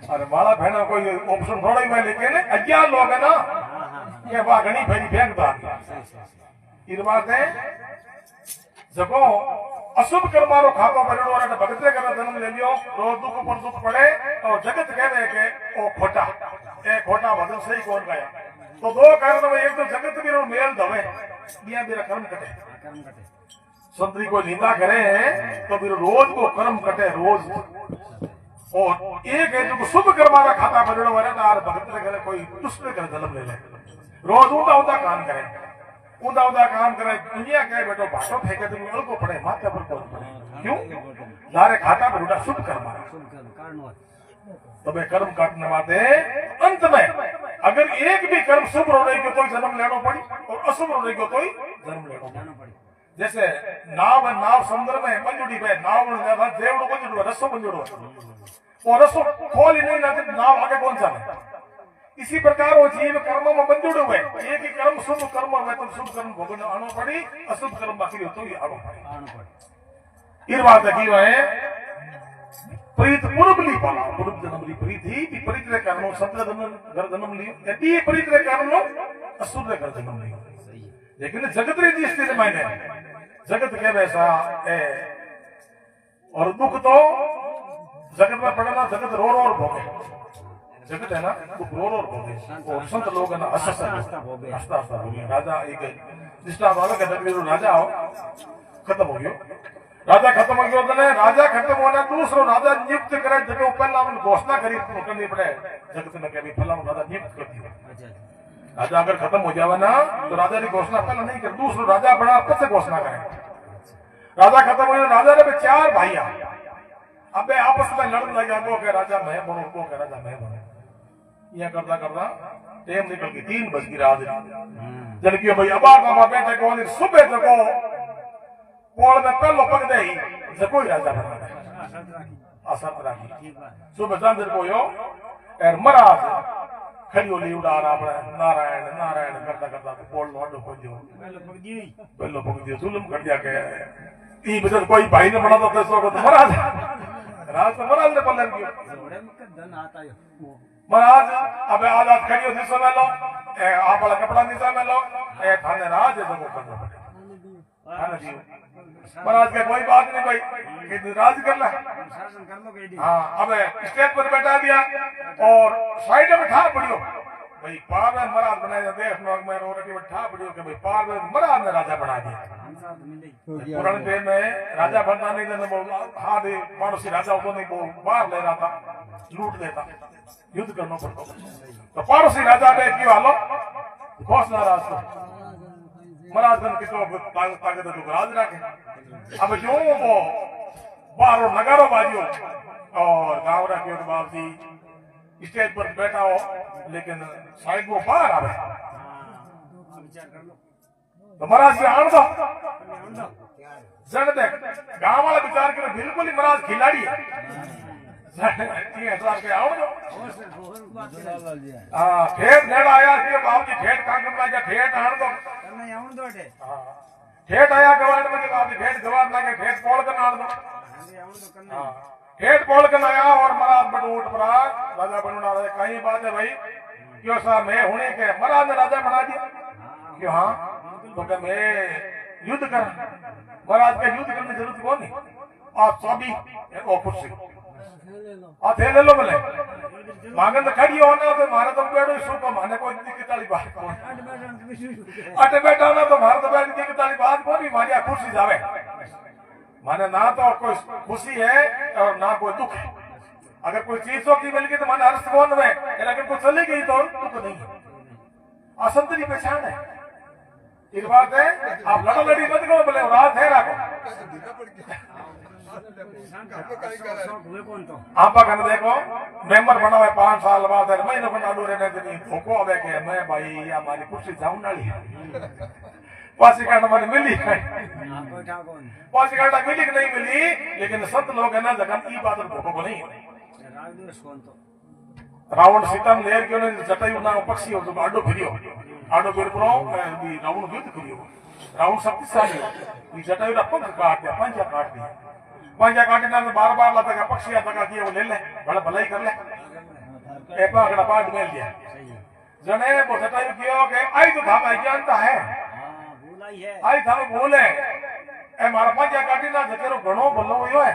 Speaker 1: अरे माला फेना कोई ऑपरेशन थोड़ा ही में लेकिन अज्ञान लोग है ना के वाह घनी फेरी फेंक दो। इन बात है जको अशुभ कर्मारो खातो भरड़ो और भगते कर जन्म ले लियो रोज दुख पर दुख पड़े और जगत कहवे के ओ खोटा ए खोटा भजन सही कौन गया तो दो कारण में एक तो जगत भी रो मेल दवे बिया मेरा कर्म कटे संतरी को निंदा करे तो फिर रोज को कर्म कटे रोज। और एक है जो शुभ कर्मारा खाता भरड़ो वाले तार भगत करे कोई दुष्ट कर जन्म ले ले रोज ऊंधा ऊंधा काम करे ऊंधा ऊंधा काम करे दुनिया कहे बेटो भाषो फेंके तो उंगल को पड़े माथे पर कौन पड़े क्यों लारे खाता भरड़ा शुभ कर्म तो मैं कर्म काटने वाले अंत में अगर एक भी कर्म शुभ होने को तो जन्म लेना पड़ी और अशुभ होने को तो जन्म लेना पड़ी। जैसे नाव समुद्र में मंजुड़ी पे नाव देवड़ो मंजुड़ो रसो मंजुड़ो और रसो खोल ही नहीं ना नाव आगे कौन सा इसी प्रकार वो जीव कर्म में बंजुड़े हुए एक ही कर्म शुभ कर्म हुए तो शुभ कर्म भोगने आना पड़ी अशुभ कर्म बाकी हो तो ही आना पड़ी। ये बात है प्रीत पूर्वली पाला पूर्व जन्म ली प्रीत ही विपरीत रे कर्मो सत्र घर जन्म लियो यदि विपरीत रे कर्मो असुर रे घर जन्म लियो। लेकिन जगत रे जिस स्थिति में जगत के वैसा है और दुख तो जगत में पड़ना जगत रो रो और भोगे जगत है ना दुख रो रो और भोगे और संत लोग है ना हंसता भोगे राजा एक निष्ठा वाला के राजा हो खत्म हो गयो राजा खत्म हो गयो तने राजा खत्म होना दूसरो राजा नियुक्त करे जको पहला मन घोषणा करी करनी पड़े जगत में के भी फला राजा नियुक्त कर दियो। राजा अगर खत्म हो जावे ना तो राजा की घोषणा पहला नहीं कर दूसरो राजा बना पछे घोषणा करे। राजा खत्म हो राजा रे चार भाईया अबे आपस में लड़ने लगा को के राजा मैं बनो को के राजा मैं बनो। ये करता करता टाइम निकल गई 3 बज गई रात जन की भाई अबा का बैठे को सुबह जको पोल में पहलो पग दे जको राजा बना असत राखी सुबह चांदर को यो एर महाराज खड़ी ओली उड़ा रहा अपने नारायण नारायण करता करता तो पोल लोडो को जो पहलो पग दियो जुल्म कर दिया के ई बजर कोई भाई ने बना तो पैसों को तो महाराज राज तो महाराज ने पल्लन कियो महाराज अबे आजाद खड़ी हो दिसो में लो ए आप वाला कपड़ा नीचा में लो ए थाने राज है तो करना पड़े थाने जी महाराज के कोई बात नहीं भाई कि राज कर ले हाँ अबे स्टेज पर बैठा दिया और साइड में ठा पड़ियो भाई पार में महाराज बनाया देख नोक में रोटी में ठा पड़ियो कि भाई पार में महाराज ने राजा बना दिया। पुराने टाइम में राजा बनना नहीं देना हाँ दे पड़ोसी राजा को नहीं वो बाहर ले रहा था लूट लेता युद्ध करना पड़ता तो पड़ोसी राजा ने क्यों हालो घोषणा राज महाराज ने किसको ताकत है तो राज रखे। अब जो वो बारो नगारो बाजियो और गाँव रखे बाप जी स्टेज पर बैठा हो लेकिन साइड वो बाहर आ रहा तो महाराज से आन दो जन देख गांव वाला विचार करे बिल्कुल ही महाराज खिलाड़ी है ठेठ नेड़ आया बाबू जी ठेठ कहाँ करना क्या ठेठ आन दो ठेठ आया गवाड़ में बाबू जी ठेठ गवाड़ लगे ठेठ पोल कर आन दो ठेठ पोल कर आया और महाराज बटू उठ पड़ा राजा बनूना रहे कहीं बात है भाई क्यों साहब मैं होने के महाराज ने राजा बना दिया क्यों हाँ तो क्या मैं युद्ध कर महाराज का युद्ध करने की जरूरत कौन नहीं आप सभी कुर्सी थे ले लो बोले मांगन तो खड़ी होना तो मारे तो बैठो सो तो माने कोई दिक्कत वाली बात कौन अटे बैठा ना तो मारे तो बैठ दिक्कत वाली बात कौन नहीं मारिया खुशी जावे माने ना तो कोई खुशी है और ना कोई दुख है। अगर कोई चीजों की मिल गई तो माने हर्ष कौन है लेकिन कोई चली गई तो दुख नहीं है असंतरी पहचान है। एक बात है आप लड़ा लड़ी मत करो बोले रात है राखो आप देखो मेंबर बना हुआ 5 साल बाद महीने बना दो रहने धोखो आवे के मैं भाई हमारी कुर्सी जाऊं डाली पासी काटा मैंने मिली पासी काटा मिली कि नहीं मिली लेकिन संत लोग है ना जगह ई बात धोखो को नहीं रावण सीता में लेर क्यों नहीं जटायु ना पक्षी हो तो आडो फिरियो आडो फिर प्रो रावण युद्ध करियो रावण शक्तिशाली ये जटायु का पंख काट दिया पंजा काटे ना बार बार लाता का पक्षी आता का दिया वो ले ले बड़ा भलाई कर ले ए पागड़ा पाट मेल दिया जने वो जटायु कियो के आई तो धाम जानता है आई थाने बोले ए मारा पंजा काटी ना जकेरो घणो भलो होयो है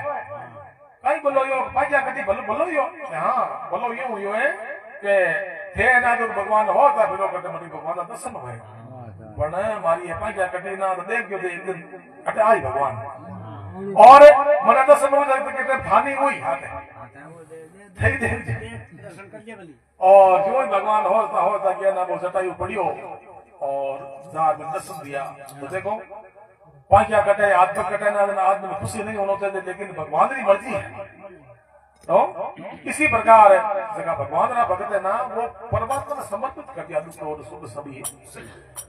Speaker 1: कई बोलो यो पंजा काटी भलो यो हां भलो यो होयो है के थे ना तो भगवान होता फिरो करते मटी भगवान का दर्शन होए पण मारी ये पंजा काटी ना तो देख जो एक दिन अटे आई भगवान और मने दर्शन हो जाए तो थानी हुई थे दर्शन कर लिया भली और जो भगवान होता क्या ना वो जटायु पड़ियो और जार में दर्शन दिया तो देखो पांचा कटे आत्म कटे ना आदमी में खुशी नहीं होना चाहिए लेकिन भगवान की मर्जी है तो इसी प्रकार जगह भगवान ना भगत है ना वो परमात्मा ने समर्पित कर दिया दुख और सुख सभी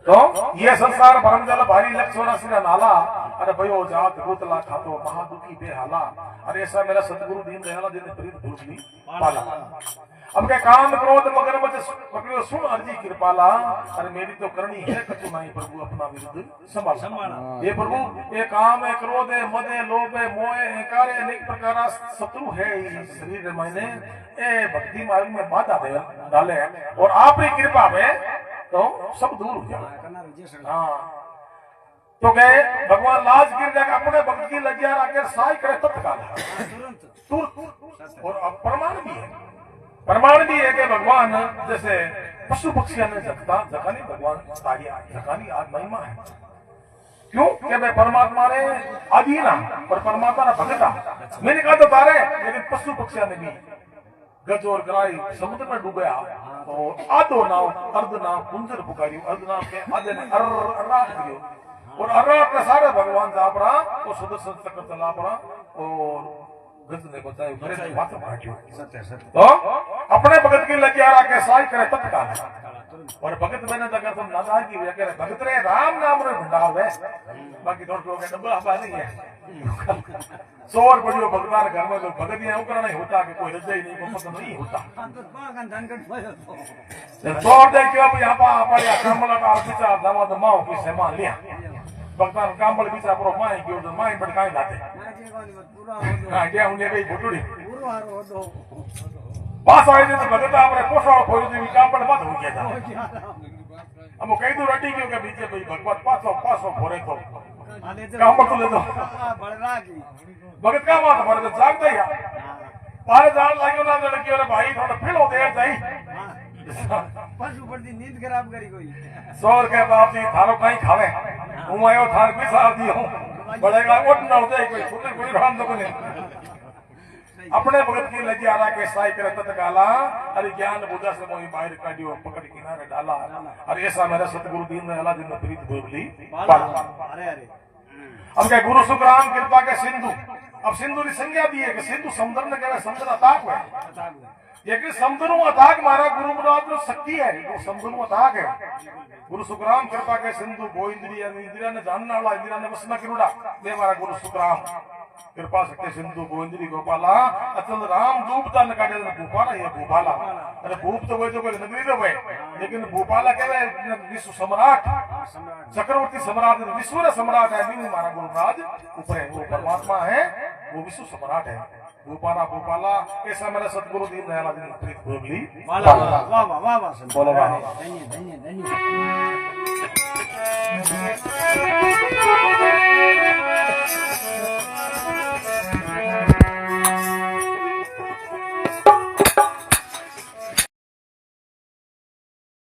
Speaker 1: तो ये संसार परम जल भारी लक्ष्मण सिंह नाला अरे भयो जात गोतला खातो महादुखी बेहाला अरे ऐसा मेरा सतगुरु दीन दयाला जिन्हें प्रीत भूलनी पाला अब के काम क्रोध मगर मत पकड़ो सुन अर्जी कृपाला अरे मेरी तो करनी है कछु नहीं प्रभु अपना विरुद्ध संभाला ये प्रभु ये काम है क्रोध है मद है लोभ है मोह है अहंकार है अनेक प्रकार शत्रु है इस शरीर मैंने ए भक्ति मार्ग में बाधा डाले और आपकी कृपा में तो सब दूर हो जाए। हाँ तो गए भगवान लाज गिर जाकर अपने भक्त की लज्जा आकर सहाय करे तत्काल तुरंत और प्रमाण भी है कि भगवान जैसे पशु पक्षियों ने जखानी भगवान जखानी आज महिमा है क्यों कि मैं परमात्मा ने अधीन पर परमात्मा ना भगता। मैंने कहा तो तारे, लेकिन पशु पक्षियों ने भी गज और गराई समुद्र में डूबया और आधो नाव अर्ध नाव कुंजर पुकारियो, अर्ध नाव के आधे ने अर्राट करियो और अर्राट ने सारे भगवान जाप रहा और सुदर्शन चक्र चला पड़ा और गज ने बचाए घरे से बात बांटियो। तो अपने भगत की लज्जा के साई करे तत्काल और भगत मैंने अगर तुम नादार की वे करे भगत रे राम नाम रे भंडाव है, बाकी थोड़ा लोग डब्बा हवा नहीं है। सोर बढ़ियो भगवान घर में तो भगत यहाँ उकरा नहीं होता कि कोई रजा ही नहीं, कोई पसंद नहीं होता। सोर दे क्यों अब यहाँ पर या कामला का आर्थिका दावा तो माँ की सेवा लिया भगवान कामल बीचा प्रो माई क्यों तो माई बड़काई लाते हाँ क्या उन्हें कहीं भुटुड़ी पास आए थे तो भगत आपने पोषण खोज दी कामल बात हो गया था। अब वो कहीं तो रटी क्यों के बीचे भाई भगवान पासों फोरे तो कामल तो ले दो भगत का बात हमारे तो जागता ही पारे जान लगे ना लड़की वाले भाई थोड़ा फील होते हैं जाई
Speaker 3: पशु पर दी नींद खराब करी कोई
Speaker 1: सौर के बाप जी थारो कहीं खावे हूं आयो थार भी साफ दी हूं बड़ेगा उठ ना होते कोई छोटे कोई राम तो नहीं अपने भगत की लज्जा के साई करे तत्काला अरे ज्ञान बुझा से मोही बाहर काटियो पकड़ किनारे डाला अरे ऐसा मेरा सतगुरु दीन दयाल जिन प्रीत बोली
Speaker 3: अरे अरे
Speaker 1: अब क्या गुरु सुखराम कृपा के सिंधु अब सिंधु की संज्ञा दी है कि सिंधु समुद्र ने कहना समुद्र अताक है लेकिन समुद्र अताक मारा गुरु मुराद जो शक्ति है वो समुद्र अताक है। गुरु सुखराम कृपा के सिंधु गो इंद्रिया इंद्रिया ने जानने वाला इंद्रिया ने वसना किरुड़ा दे हमारा गुरु सुखराम कृपा शक्ति सिंधु गोविंदरी गोपाला अचल राम डूबता न काटे भूपाला ये भूपाला अरे भूप तो वो जो कोई नगरी तो भाई लेकिन भूपाला कहवे विश्व सम्राट चक्रवर्ती सम्राट विश्व सम्राट है नहीं हमारा गुरुराज ऊपर है वो परमात्मा है वो विश्व सम्राट है भूपाला भूपाला ऐसा मेरा सतगुरु दीन दयाल जी प्रीत भोगली
Speaker 3: वाह वाह वाह वाह वाह
Speaker 1: बोलो वाह
Speaker 3: धन्य धन्य धन्य